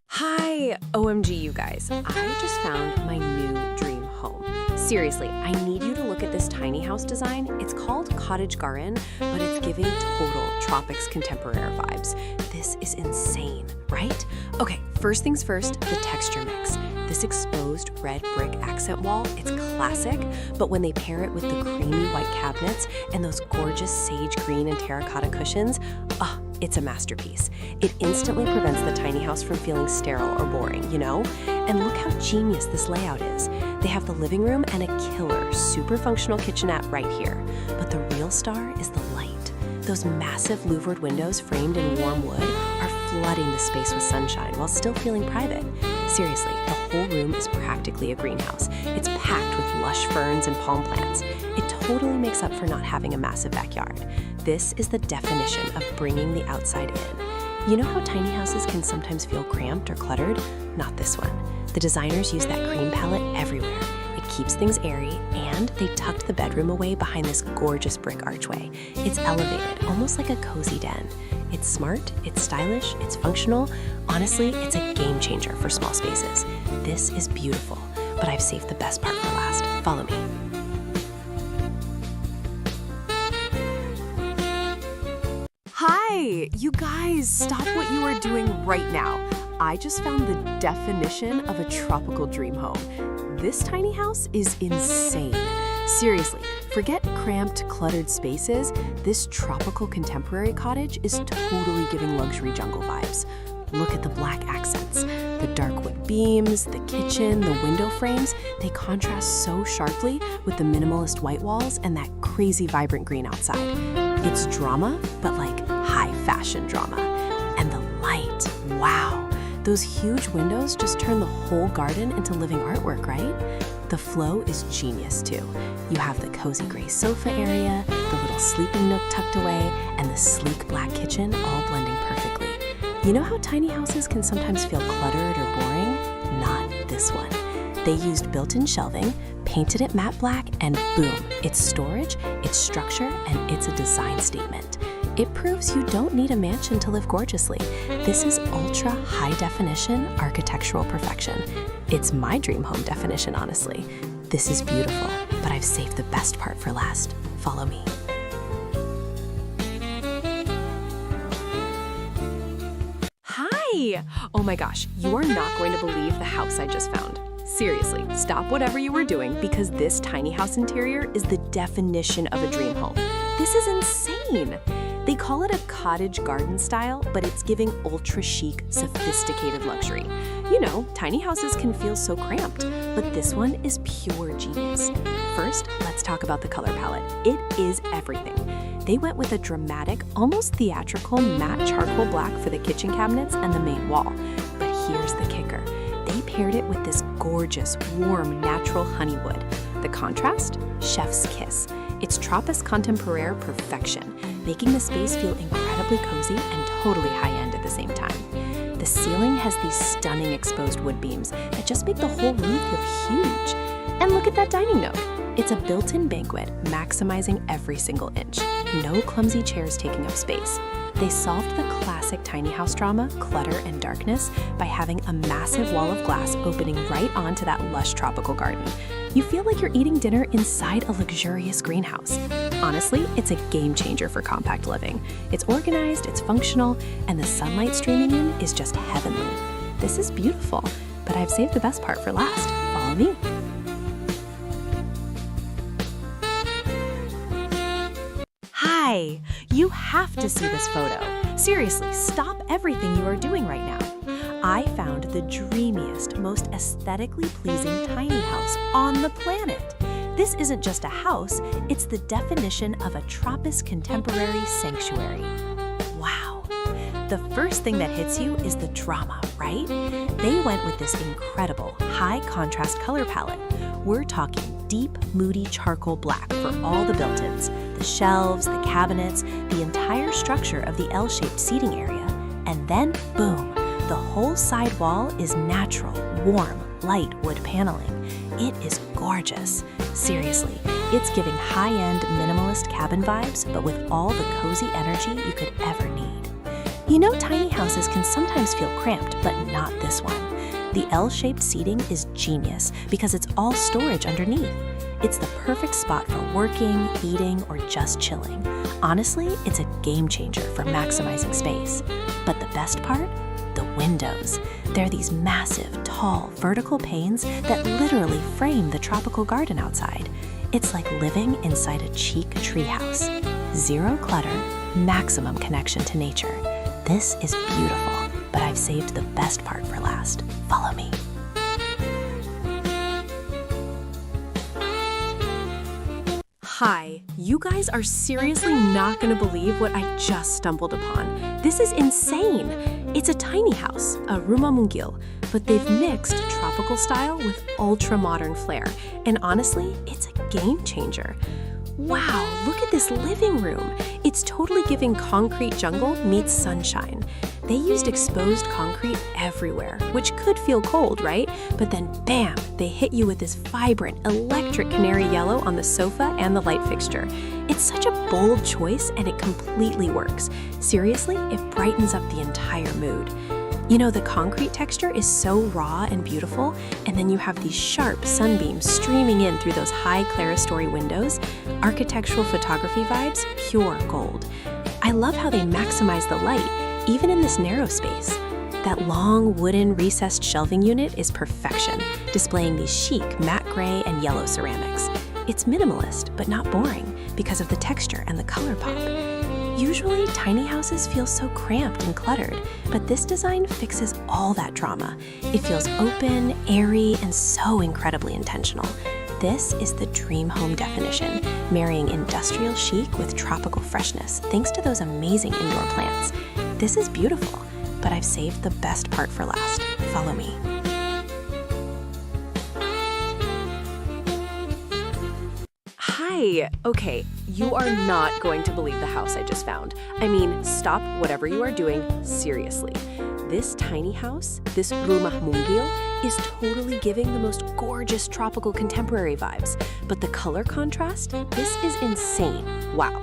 Hi, OMG, you guys. I just found my new dream home. Seriously, I need you to look at this tiny house design. It's called Cottage Garden, but it's giving total tropics contemporary vibes. This is insane, right? Okay, first things first, the texture mix. This exposed red brick accent wall, it's classic, but when they pair it with the creamy white cabinets and those gorgeous sage green and terracotta cushions, it's a masterpiece. It instantly prevents the tiny house from feeling sterile or boring, you know? And look how genius this layout is. They have the living room and a killer, super functional kitchenette right here. But the real star is the light. Those massive louvered windows framed in warm wood are flooding the space with sunshine while still feeling private. Seriously, the whole room is practically a greenhouse. It's packed with lush ferns and palm plants. It totally makes up for not having a massive backyard. This is the definition of bringing the outside in. You know how tiny houses can sometimes feel cramped or cluttered? Not this one. The designers use that cream palette everywhere. It keeps things airy, and they tucked the bedroom away behind this gorgeous brick archway. It's elevated, almost like a cozy den. It's smart, it's stylish, it's functional. Honestly, it's a game changer for small spaces. This is beautiful, but I've saved the best part for last. Follow me. Hi, you guys, stop what you are doing right now. I just found the definition of a tropical dream home. This tiny house is insane. Seriously, forget cramped, cluttered spaces. This tropical contemporary cottage is totally giving luxury jungle vibes. Look at the black accents, the dark wood beams, the kitchen, the window frames. They contrast so sharply with the minimalist white walls and that crazy vibrant green outside. It's drama, but like high fashion drama. And the light, wow. Those huge windows just turn the whole garden into living artwork, right? The flow is genius too. You have the cozy gray sofa area, the little sleeping nook tucked away, and the sleek black kitchen all blending perfectly. You know how tiny houses can sometimes feel cluttered or boring? Not this one. They used built-in shelving, painted it matte black, and boom, it's storage, it's structure, and it's a design statement. It proves you don't need a mansion to live gorgeously. This is ultra high definition architectural perfection. It's my dream home definition, honestly. This is beautiful, but I've saved the best part for last. Follow me. Hi! Oh my gosh, you are not going to believe the house I just found. Seriously, stop whatever you were doing because this tiny house interior is the definition of a dream home. This is insane! They call it a cottage garden style, but it's giving ultra chic, sophisticated luxury. You know, tiny houses can feel so cramped, but this one is pure genius. First, let's talk about the color palette. It is everything. They went with a dramatic, almost theatrical matte charcoal black for the kitchen cabinets and the main wall. But here's the kicker. They paired it with this gorgeous, warm, natural honey wood. The contrast? Chef's kiss. It's Tropis Contemporaire perfection, making the space feel incredibly cozy and totally high-end at the same time. The ceiling has these stunning exposed wood beams that just make the whole room feel huge. And look at that dining nook. It's a built-in banquet, maximizing every single inch. No clumsy chairs taking up space. They solved the classic tiny house drama, clutter and darkness, by having a massive wall of glass opening right onto that lush tropical garden. You feel like you're eating dinner inside a luxurious greenhouse. Honestly, it's a game changer for compact living. It's organized, it's functional, and the sunlight streaming in is just heavenly. This is beautiful, but I've saved the best part for last. Follow me. Hi! You have to see this photo. Seriously, stop everything you are doing right now. I found the dreamiest, most aesthetically pleasing tiny house on the planet. This isn't just a house, it's the definition of a Tropis contemporary sanctuary. Wow. The first thing that hits you is the drama, right? They went with this incredible, high contrast color palette. We're talking deep, moody charcoal black for all the built-ins, the shelves, the cabinets, the entire structure of the L-shaped seating area. And then, boom, the whole side wall is natural, warm, light wood paneling. It is gorgeous. Seriously, it's giving high-end minimalist cabin vibes, but with all the cozy energy you could ever need. You know, tiny houses can sometimes feel cramped, but not this one. The L-shaped seating is genius because it's all storage underneath. It's the perfect spot for working, eating, or just chilling. Honestly, it's a game changer for maximizing space. But the best part? The windows. They're these massive, tall, vertical panes that literally frame the tropical garden outside. It's like living inside a chic treehouse. Zero clutter, maximum connection to nature. This is beautiful, but I've saved the best part for last. Follow me. Hi, you guys are seriously not gonna believe what I just stumbled upon. This is insane. It's a tiny house, a rumah mungil, but they've mixed tropical style with ultra-modern flair. And honestly, it's a game changer. Wow, look at this living room. It's totally giving concrete jungle meets sunshine. They used exposed concrete everywhere, which could feel cold, right? But then bam, they hit you with this vibrant, electric canary yellow on the sofa and the light fixture. It's such a bold choice and it completely works. Seriously, it brightens up the entire mood. You know, the concrete texture is so raw and beautiful, and then you have these sharp sunbeams streaming in through those high clerestory windows. Architectural photography vibes, pure gold. I love how they maximize the light, even in this narrow space. That long wooden recessed shelving unit is perfection, displaying these chic matte gray and yellow ceramics. It's minimalist, but not boring because of the texture and the color pop. Usually, tiny houses feel so cramped and cluttered, but this design fixes all that drama. It feels open, airy, and so incredibly intentional. This is the dream home definition, marrying industrial chic with tropical freshness, thanks to those amazing indoor plants. This is beautiful, but I've saved the best part for last. Follow me. Hi. Okay, you are not going to believe the house I just found. I mean, stop whatever you are doing, seriously. This tiny house, this rumah mungil, is totally giving the most gorgeous tropical contemporary vibes. But the color contrast, this is insane. Wow.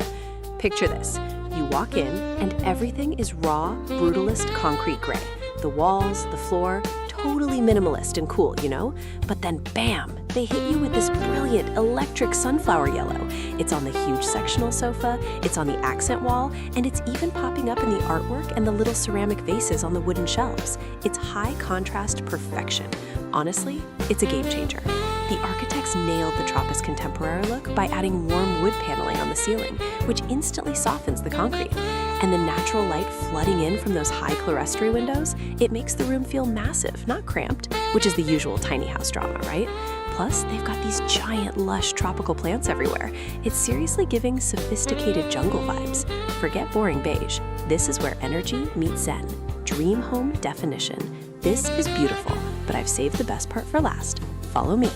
Picture this. You walk in and everything is raw, brutalist concrete gray. The walls, the floor, totally minimalist and cool, you know? But then bam, they hit you with this brilliant electric sunflower yellow. It's on the huge sectional sofa, it's on the accent wall, and it's even popping up in the artwork and the little ceramic vases on the wooden shelves. It's high contrast perfection. Honestly, it's a game changer. The architects nailed the Trappist contemporary look by adding warm wood paneling on the ceiling, which instantly softens the concrete. And the natural light flooding in from those high clerestory windows, it makes the room feel massive, not cramped, which is the usual tiny house drama, right? Plus, they've got these giant, lush tropical plants everywhere. It's seriously giving sophisticated jungle vibes. Forget boring beige. This is where energy meets zen. Dream home definition. This is beautiful, but I've saved the best part for last. Follow me.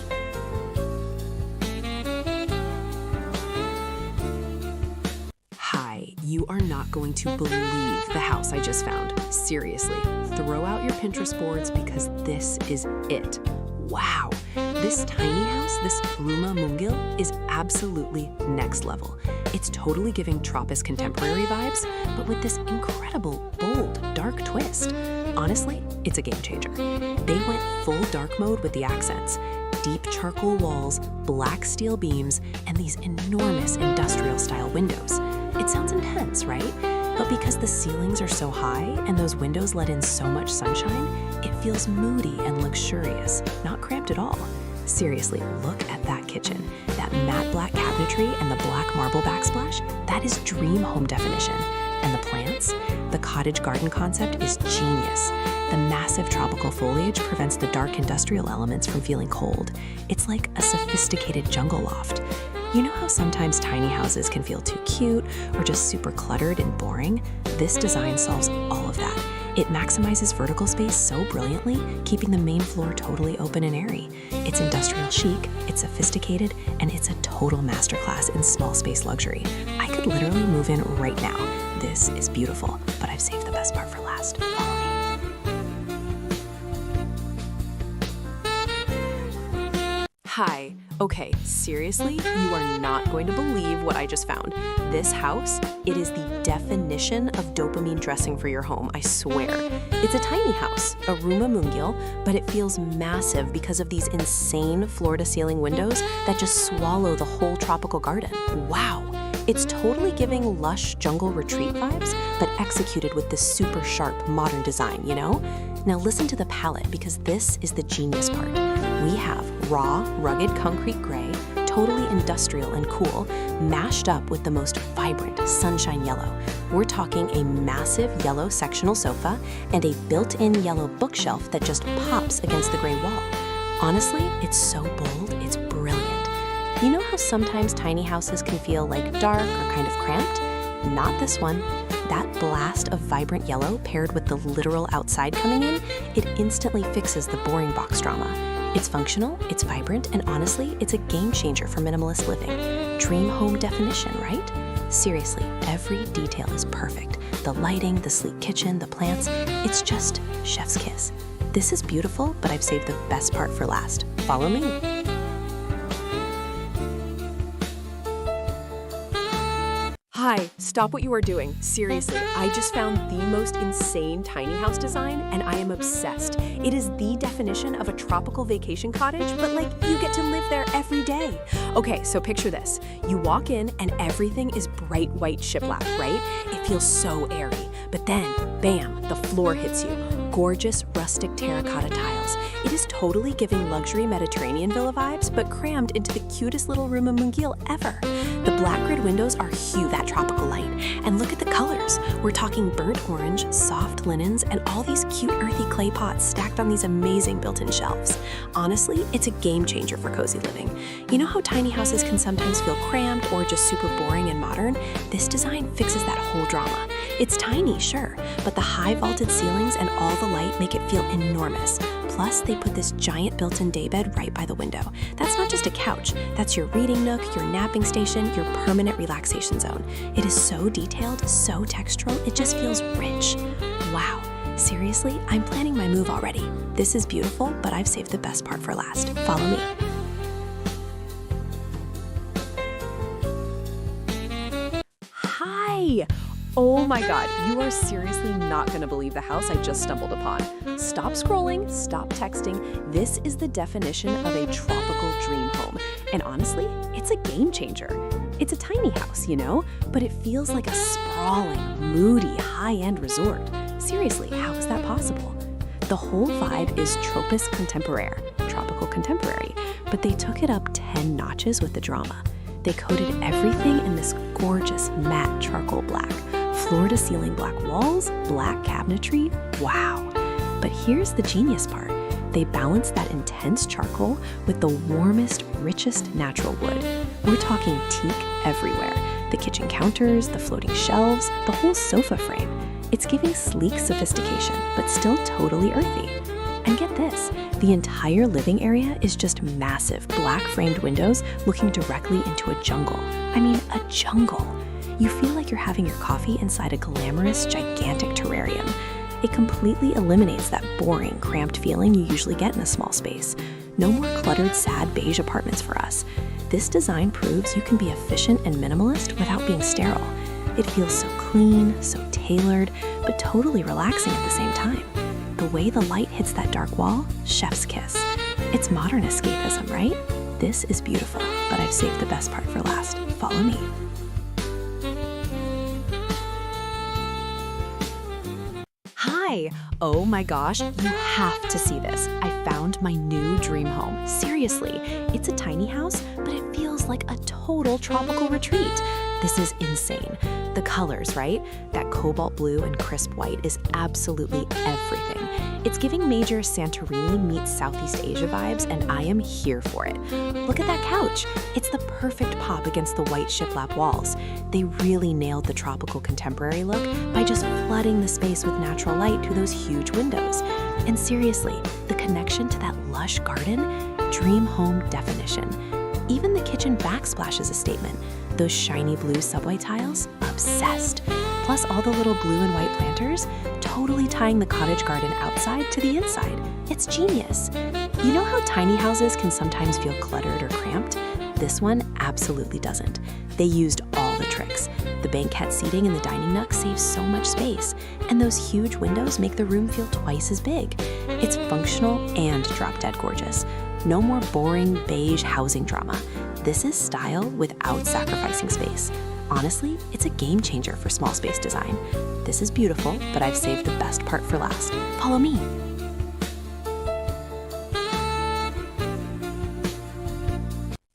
You are not going to believe the house I just found. Seriously, throw out your Pinterest boards because this is it. Wow, this tiny house, this rumah mungil, is absolutely next level. It's totally giving Trappist contemporary vibes, but with this incredible, bold, dark twist. Honestly, it's a game changer. They went full dark mode with the accents. Deep charcoal walls, black steel beams, and these enormous industrial-style windows. It sounds intense, right? But because the ceilings are so high and those windows let in so much sunshine, it feels moody and luxurious, not cramped at all. Seriously, look at that kitchen. That matte black cabinetry and the black marble backsplash, that is dream home definition. And the plants? The cottage garden concept is genius. The massive tropical foliage prevents the dark industrial elements from feeling cold. It's like a sophisticated jungle loft. You know how sometimes tiny houses can feel too cute or just super cluttered and boring? This design solves all of that. It maximizes vertical space so brilliantly, keeping the main floor totally open and airy. It's industrial chic, it's sophisticated, and it's a total masterclass in small space luxury. I could literally move in right now. This is beautiful, but I've saved the best part for last. Follow me. Hi. Okay, seriously, you are not going to believe what I just found. This house, it is the definition of dopamine dressing for your home, I swear. It's a tiny house, a rumah mungil, but it feels massive because of these insane floor-to-ceiling windows that just swallow the whole tropical garden. Wow! It's totally giving lush jungle retreat vibes, but executed with this super sharp modern design, you know? Now listen to the palette, because this is the genius part. We have raw, rugged concrete gray, totally industrial and cool, mashed up with the most vibrant sunshine yellow. We're talking a massive yellow sectional sofa and a built-in yellow bookshelf that just pops against the gray wall. Honestly, it's so bold, it's brilliant. You know how sometimes tiny houses can feel like dark or kind of cramped? Not this one. That blast of vibrant yellow paired with the literal outside coming in, it instantly fixes the boring box drama. It's functional, it's vibrant, and honestly, it's a game changer for minimalist living. Dream home definition, right? Seriously, every detail is perfect. The lighting, the sleek kitchen, the plants, it's just chef's kiss. This is beautiful, but I've saved the best part for last. Follow me. Hi, stop what you are doing. Seriously, I just found the most insane tiny house design, and I am obsessed. It is the definition of a tropical vacation cottage, but like you get to live there every day. Okay, so picture this. You walk in and everything is bright white shiplap, right? It feels so airy. But then, bam, the floor hits you. Gorgeous rustic terracotta tiles. It is totally giving luxury Mediterranean villa vibes, but crammed into the cutest little room in Munguil ever. The black grid windows are huge, that tropical light. And look at the colors. We're talking burnt orange, soft linens, and all these cute earthy clay pots stacked on these amazing built-in shelves. Honestly, it's a game changer for cozy living. You know how tiny houses can sometimes feel cramped or just super boring and modern? This design fixes that whole drama. It's tiny, sure, but the high vaulted ceilings and all the light make it feel enormous. Plus, they put this giant built-in daybed right by the window. That's not just a couch, that's your reading nook, your napping station, your permanent relaxation zone. It is so detailed, so textural, it just feels rich. Wow, seriously, I'm planning my move already. This is beautiful, but I've saved the best part for last. Follow me. Hi! Oh my God, you are seriously not gonna believe the house I just stumbled upon. Stop scrolling, stop texting. This is the definition of a tropical dream home. And honestly, it's a game changer. It's a tiny house, you know, but it feels like a sprawling, moody, high-end resort. Seriously, how is that possible? The whole vibe is tropis contemporaire, tropical contemporary, but they took it up 10 notches with the drama. They coated everything in this gorgeous matte charcoal black. Floor-to-ceiling black walls, black cabinetry, wow. But here's the genius part. They balance that intense charcoal with the warmest, richest natural wood. We're talking teak everywhere. The kitchen counters, the floating shelves, the whole sofa frame. It's giving sleek sophistication, but still totally earthy. And get this, the entire living area is just massive black framed windows looking directly into a jungle. I mean, a jungle. You feel like you're having your coffee inside a glamorous, gigantic terrarium. It completely eliminates that boring, cramped feeling you usually get in a small space. No more cluttered, sad beige apartments for us. This design proves you can be efficient and minimalist without being sterile. It feels so clean, so tailored, but totally relaxing at the same time. The way the light hits that dark wall, chef's kiss. It's modern escapism, right? This is beautiful, but I've saved the best part for last. Follow me. Hi! Oh my gosh, you have to see this. I found my new dream home. Seriously, it's a tiny house, but it feels like a total tropical retreat. This is insane. The colors, right? That cobalt blue and crisp white is absolutely everything. It's giving major Santorini meets Southeast Asia vibes, and I am here for it. Look at that couch. It's the perfect pop against the white shiplap walls. They really nailed the tropical contemporary look by just flooding the space with natural light through those huge windows. And seriously, the connection to that lush garden, dream home definition. Even the kitchen backsplash is a statement. Those shiny blue subway tiles, obsessed. Plus all the little blue and white planters, totally tying the cottage garden outside to the inside. It's genius. You know how tiny houses can sometimes feel cluttered or cramped? This one absolutely doesn't. They used all the tricks. The banquette seating in the dining nook saves so much space, and those huge windows make the room feel twice as big. It's functional and drop-dead gorgeous. No more boring beige housing drama. This is style without sacrificing space. Honestly, it's a game changer for small space design. This is beautiful, but I've saved the best part for last. Follow me.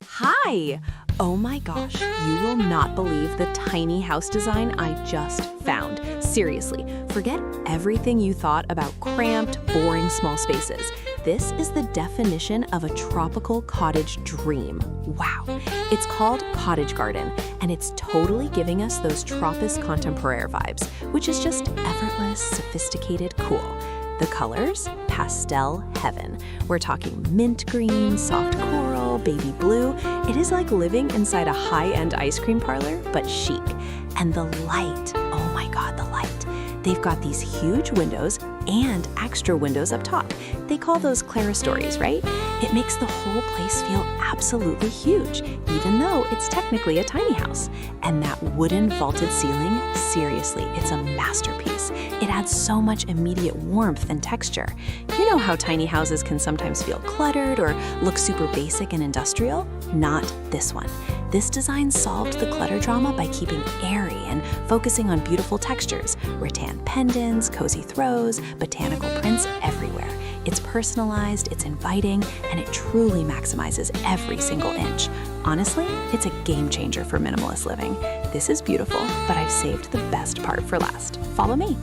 Hi! Oh my gosh, you will not believe the tiny house design I just found. Seriously, forget everything you thought about cramped, boring small spaces. This is the definition of a tropical cottage dream. Wow. It's called Cottage Garden, and it's totally giving us those tropis contemporaire vibes, which is just effortless, sophisticated, cool. The colors? Pastel heaven. We're talking mint green, soft coral, baby blue. It is like living inside a high-end ice cream parlor, but chic. And the light, oh my God, the light. They've got these huge windows and extra windows up top. They call those clerestories, right? It makes the whole place feel absolutely huge, even though it's technically a tiny house. And that wooden vaulted ceiling, seriously, it's a masterpiece. It adds so much immediate warmth and texture. You know how tiny houses can sometimes feel cluttered or look super basic and industrial? Not this one. This design solved the clutter drama by keeping airy and focusing on beautiful textures, rattan pendants, cozy throws, botanical prints everywhere. It's personalized, it's inviting, and it truly maximizes every single inch. Honestly, it's a game changer for minimalist living. This is beautiful, but I've saved the best part for last. Follow me.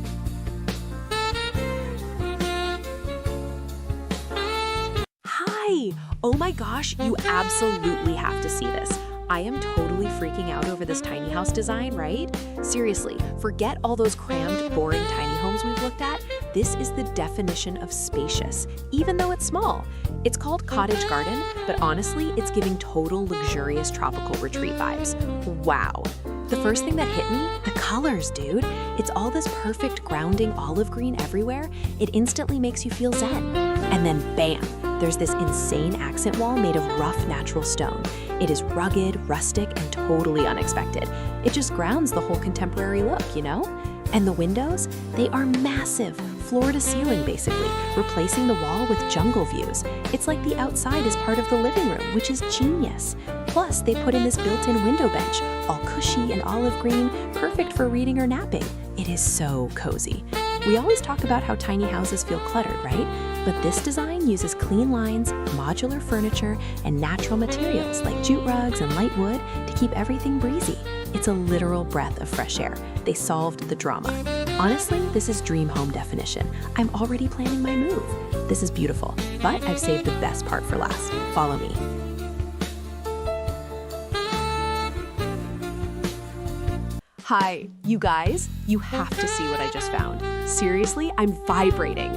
Hi! Oh my gosh, you absolutely have to see this. I am totally freaking out over this tiny house design, right? Seriously, forget all those crammed, boring tiny homes we've looked at. This is the definition of spacious, even though it's small. It's called Cottage Garden, but honestly, it's giving total luxurious tropical retreat vibes. Wow. The first thing that hit me, the colors, dude. It's all this perfect grounding olive green everywhere. It instantly makes you feel zen. And then bam, there's this insane accent wall made of rough natural stone. It is rugged, rustic, and totally unexpected. It just grounds the whole contemporary look, you know? And the windows, they are massive, floor to ceiling basically, replacing the wall with jungle views. It's like the outside is part of the living room, which is genius. Plus, they put in this built-in window bench, all cushy and olive green, perfect for reading or napping. It is so cozy. We always talk about how tiny houses feel cluttered, right? But this design uses clean lines, modular furniture, and natural materials like jute rugs and light wood to keep everything breezy. It's a literal breath of fresh air. They solved the drama. Honestly, this is dream home definition. I'm already planning my move. This is beautiful, but I've saved the best part for last. Follow me. Hi, you guys, you have to see what I just found. Seriously, I'm vibrating.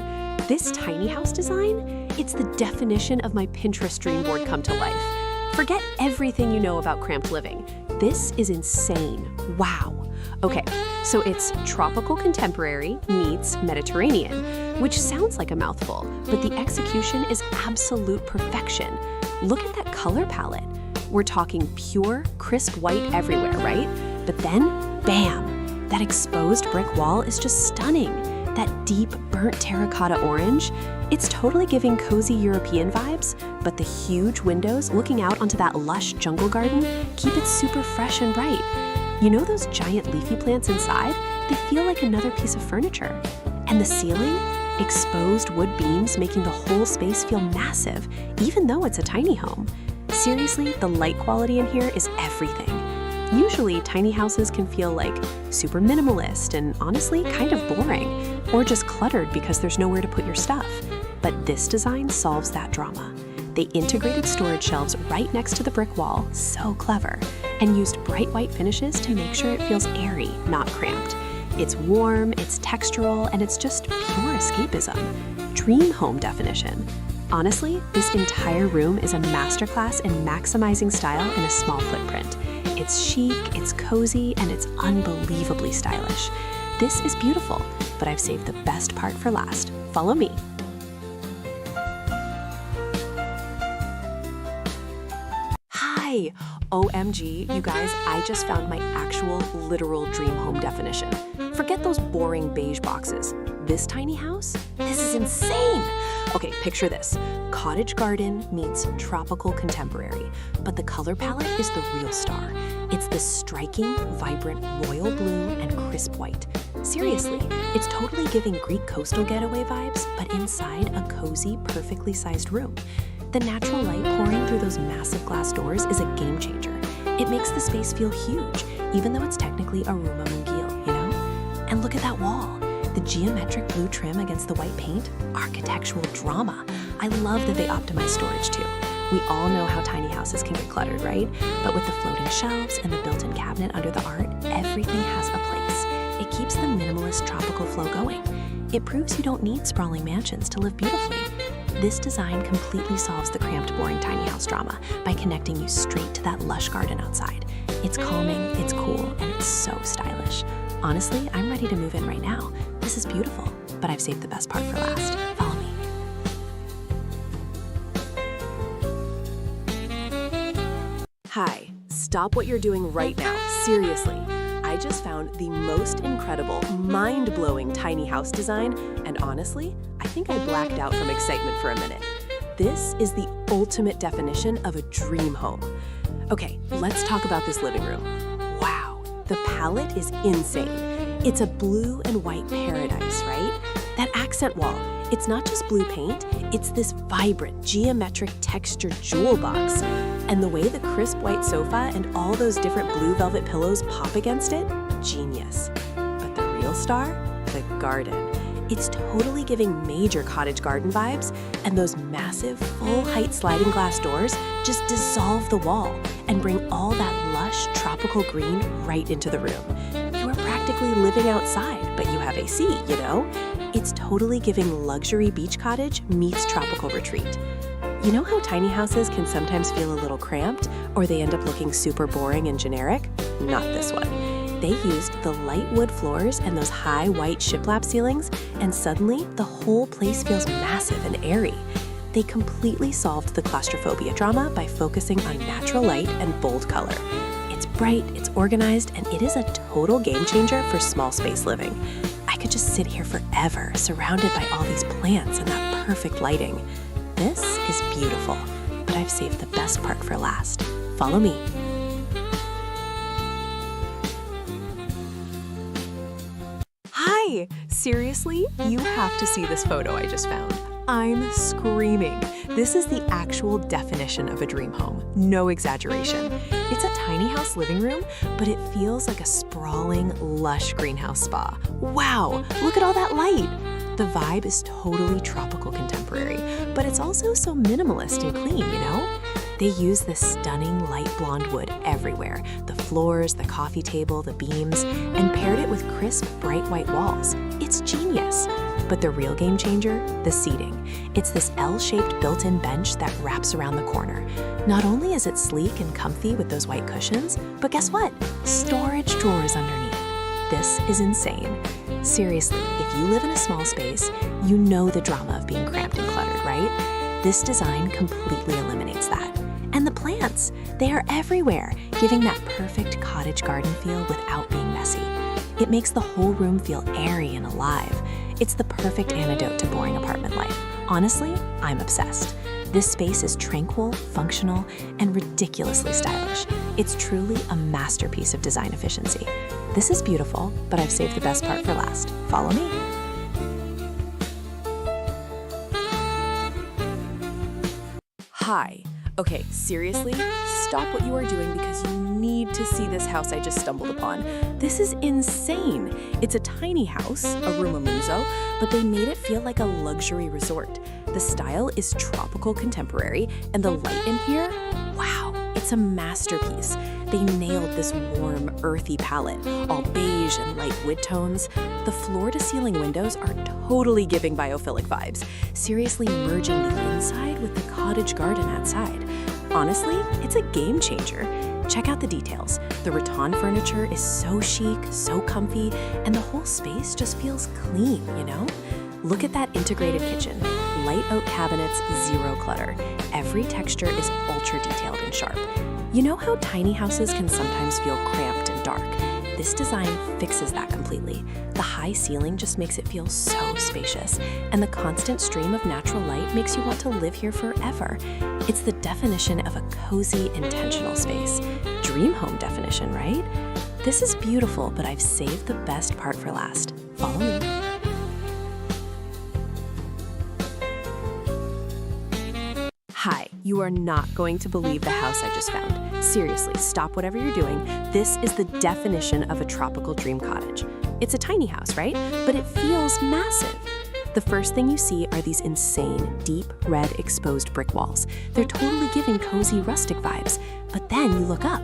This tiny house design, it's the definition of my Pinterest dream board come to life. Forget everything you know about cramped living. This is insane. Wow. Okay, so it's tropical contemporary meets Mediterranean, which sounds like a mouthful, but the execution is absolute perfection. Look at that color palette. We're talking pure, crisp white everywhere, right? But then, bam, that exposed brick wall is just stunning. That deep, burnt terracotta orange, it's totally giving cozy European vibes, but the huge windows looking out onto that lush jungle garden keep it super fresh and bright. You know those giant leafy plants inside? They feel like another piece of furniture. And the ceiling? Exposed wood beams making the whole space feel massive, even though it's a tiny home. Seriously, the light quality in here is everything. Usually, tiny houses can feel like super minimalist and honestly kind of boring, or just cluttered because there's nowhere to put your stuff. But this design solves that drama. They integrated storage shelves right next to the brick wall, so clever, and used bright white finishes to make sure it feels airy, not cramped. It's warm, it's textural, and it's just pure escapism. Dream home definition. Honestly, this entire room is a masterclass in maximizing style in a small footprint. It's chic, it's cozy, and it's unbelievably stylish. This is beautiful, but I've saved the best part for last. Follow me. Hi! OMG, you guys, I just found my actual literal dream home definition. Forget those boring beige boxes. This tiny house? This is insane! Okay, picture this. Cottage garden meets tropical contemporary, but the color palette is the real star. It's this striking, vibrant royal blue and crisp white. Seriously, it's totally giving Greek coastal getaway vibes, but inside a cozy, perfectly sized room. The natural light pouring through those massive glass doors is a game changer. It makes the space feel huge, even though it's technically a room of Mugil, you know? And look at that wall. The geometric blue trim against the white paint, architectural drama. I love that they optimize storage too. We all know how tiny houses can get cluttered, right? But with the floating shelves and the built-in cabinet under the art, everything has a place. It keeps the minimalist tropical flow going. It proves you don't need sprawling mansions to live beautifully. This design completely solves the cramped, boring tiny house drama by connecting you straight to that lush garden outside. It's calming, it's cool, and it's so stylish. Honestly, I'm ready to move in right now. This is beautiful, but I've saved the best part for last. Follow me. Hi, stop what you're doing right now. Seriously. I just found the most incredible, mind-blowing tiny house design, and honestly, I think I blacked out from excitement for a minute. This is the ultimate definition of a dream home. Okay, let's talk about this living room. Wow, the palette is insane. It's a blue and white paradise, right? That accent wall, it's not just blue paint, it's this vibrant, geometric textured jewel box. And the way the crisp white sofa and all those different blue velvet pillows pop against it, genius. But the real star? The garden. It's totally giving major cottage garden vibes, and those massive, full-height sliding glass doors just dissolve the wall and bring all that lush, tropical green right into the room. You are practically living outside, but you have AC, you know? It's totally giving luxury beach cottage meets tropical retreat. You know how tiny houses can sometimes feel a little cramped, or they end up looking super boring and generic? Not this one. They used the light wood floors and those high white shiplap ceilings, and suddenly the whole place feels massive and airy. They completely solved the claustrophobia drama by focusing on natural light and bold color. It's bright, it's organized, and it is a total game changer for small space living. I could just sit here forever, surrounded by all these plants and that perfect lighting. This is beautiful, but I've saved the best part for last. Follow me. Hi! Seriously, you have to see this photo I just found. I'm screaming. This is the actual definition of a dream home. No exaggeration. It's a tiny house living room, but it feels like a sprawling, lush greenhouse spa. Wow, look at all that light. The vibe is totally tropical contemporary, but it's also so minimalist and clean, you know? They use this stunning light blonde wood everywhere, the floors, the coffee table, the beams, and paired it with crisp, bright white walls. It's genius. But the real game changer, the seating. It's this L-shaped built-in bench that wraps around the corner. Not only is it sleek and comfy with those white cushions, but guess what? Storage drawers underneath. This is insane. Seriously, if you live in a small space, you know the drama of being cramped and cluttered, right? This design completely eliminates that. And the plants, they are everywhere, giving that perfect cottage garden feel without being messy. It makes the whole room feel airy and alive. It's the perfect antidote to boring apartment life. Honestly, I'm obsessed. This space is tranquil, functional, and ridiculously stylish. It's truly a masterpiece of design efficiency. This is beautiful, but I've saved the best part for last. Follow me. Hi. Okay, seriously, stop what you are doing because you need to see this house I just stumbled upon. This is insane. It's a tiny house, a room amuso, but they made it feel like a luxury resort. The style is tropical contemporary, and the light in here, wow, it's a masterpiece. They nailed this warm, earthy palette, all beige and light wood tones. The floor-to-ceiling windows are totally giving biophilic vibes, seriously merging the inside with the cottage garden outside. Honestly, it's a game changer. Check out the details. The rattan furniture is so chic, so comfy, and the whole space just feels clean, you know? Look at that integrated kitchen. Light oak cabinets, zero clutter. Every texture is ultra detailed and sharp. You know how tiny houses can sometimes feel cramped and dark? This design fixes that completely. The high ceiling just makes it feel so spacious, and the constant stream of natural light makes you want to live here forever. It's the definition of a cozy, intentional space. Dream home definition, right? This is beautiful, but I've saved the best part for last. Follow me. Hi, you are not going to believe the house I just found. Seriously, stop whatever you're doing. This is the definition of a tropical dream cottage. It's a tiny house, right? But it feels massive. The first thing you see are these insane, deep red exposed brick walls. They're totally giving cozy rustic vibes. But then you look up.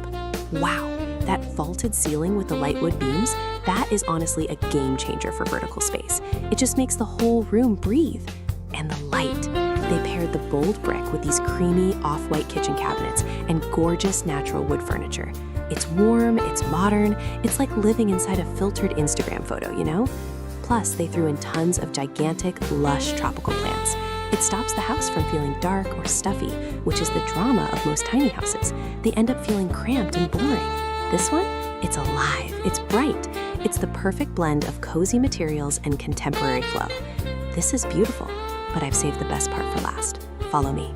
Wow, that vaulted ceiling with the light wood beams, that is honestly a game changer for vertical space. It just makes the whole room breathe. and the light. They paired the bold brick with these creamy off-white kitchen cabinets and gorgeous natural wood furniture. It's warm, it's modern, it's like living inside a filtered Instagram photo, you know? Plus, they threw in tons of gigantic, lush tropical plants. It stops the house from feeling dark or stuffy, which is the drama of most tiny houses. They end up feeling cramped and boring. This one? It's alive, it's bright. It's the perfect blend of cozy materials and contemporary flow. This is beautiful, but I've saved the best part for last. Follow me.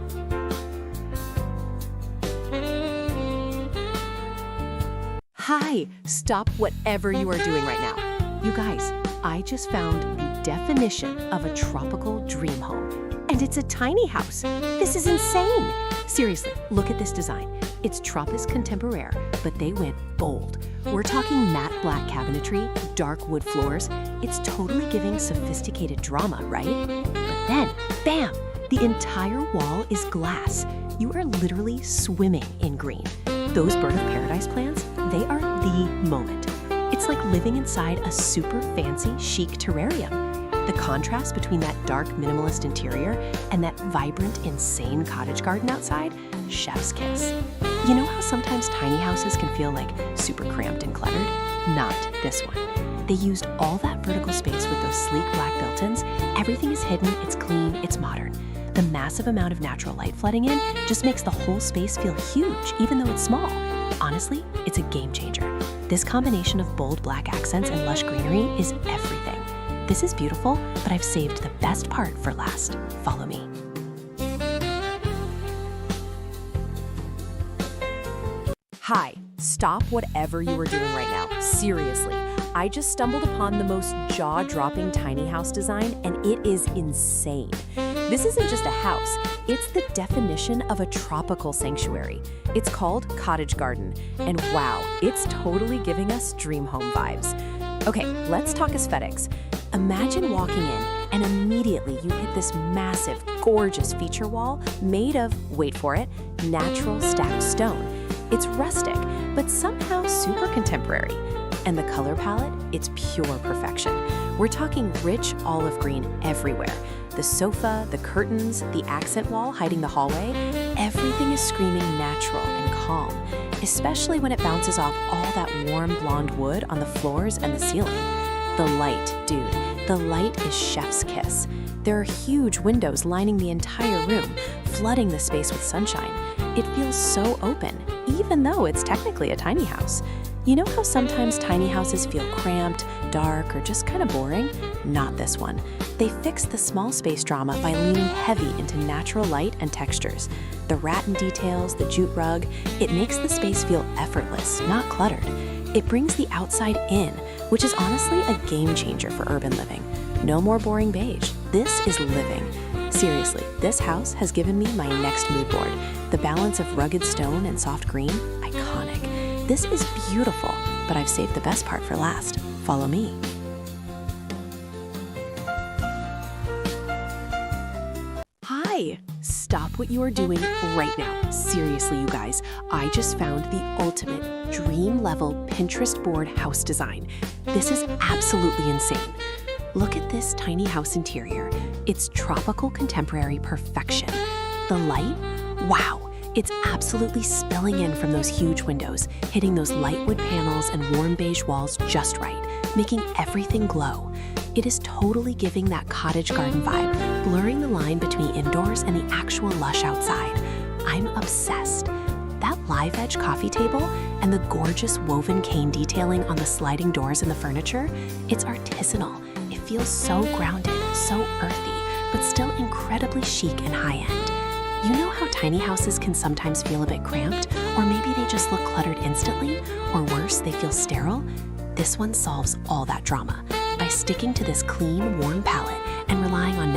Hi, stop whatever you are doing right now. You guys, I just found the definition of a tropical dream home. And it's a tiny house. This is insane. Seriously, look at this design. It's Tropis Contemporaire, but they went bold. We're talking matte black cabinetry, dark wood floors. It's totally giving sophisticated drama, right? But then, bam, the entire wall is glass. You are literally swimming in green. Those bird of paradise plants, they are the moment. It's like living inside a super fancy, chic terrarium. The contrast between that dark, minimalist interior and that vibrant, insane cottage garden outside, chef's kiss. You know how sometimes tiny houses can feel like super cramped and cluttered? Not this one. They used all that vertical space with those sleek black built-ins. Everything is hidden, it's clean, it's modern. The massive amount of natural light flooding in just makes the whole space feel huge, even though it's small. Honestly, it's a game changer. This combination of bold black accents and lush greenery is everything. This is beautiful, but I've saved the best part for last. Follow me. Hi, stop whatever you are doing right now. Seriously, I just stumbled upon the most jaw-dropping tiny house design, and it is insane. This isn't just a house, it's the definition of a tropical sanctuary. It's called Cottage Garden, and wow, it's totally giving us dream home vibes. Okay, let's talk aesthetics. Imagine walking in and immediately you hit this massive, gorgeous feature wall made of, wait for it, natural stacked stone. It's rustic, but somehow super contemporary. And the color palette, it's pure perfection. We're talking rich olive green everywhere. The sofa, the curtains, the accent wall hiding the hallway, everything is screaming natural and calm, especially when it bounces off all that warm blonde wood on the floors and the ceiling. The light, dude, the light is chef's kiss. There are huge windows lining the entire room, flooding the space with sunshine. It feels so open, even though it's technically a tiny house. You know how sometimes tiny houses feel cramped, dark, or just kind of boring? Not this one. They fixed the small space drama by leaning heavy into natural light and textures. The rattan details, the jute rug, it makes the space feel effortless, not cluttered. It brings the outside in, which is honestly a game changer for urban living. No more boring beige. This is living. Seriously, this house has given me my next mood board. The balance of rugged stone and soft green, iconic. This is beautiful, but I've saved the best part for last. Follow me. Hi, stop what you are doing right now. Seriously, you guys, I just found the ultimate dream-level Pinterest board house design. This is absolutely insane. Look at this tiny house interior. It's tropical contemporary perfection. The light? Wow. It's absolutely spilling in from those huge windows, hitting those light wood panels and warm beige walls just right, making everything glow. It is totally giving that cottage garden vibe, blurring the line between indoors and the actual lush outside. I'm obsessed. That live edge coffee table and the gorgeous woven cane detailing on the sliding doors and the furniture, it's artisanal. It feels so grounded, so earthy, but still incredibly chic and high-end. You know how tiny houses can sometimes feel a bit cramped, or maybe they just look cluttered instantly, or worse, they feel sterile? This one solves all that drama by sticking to this clean, warm palette and relying on natural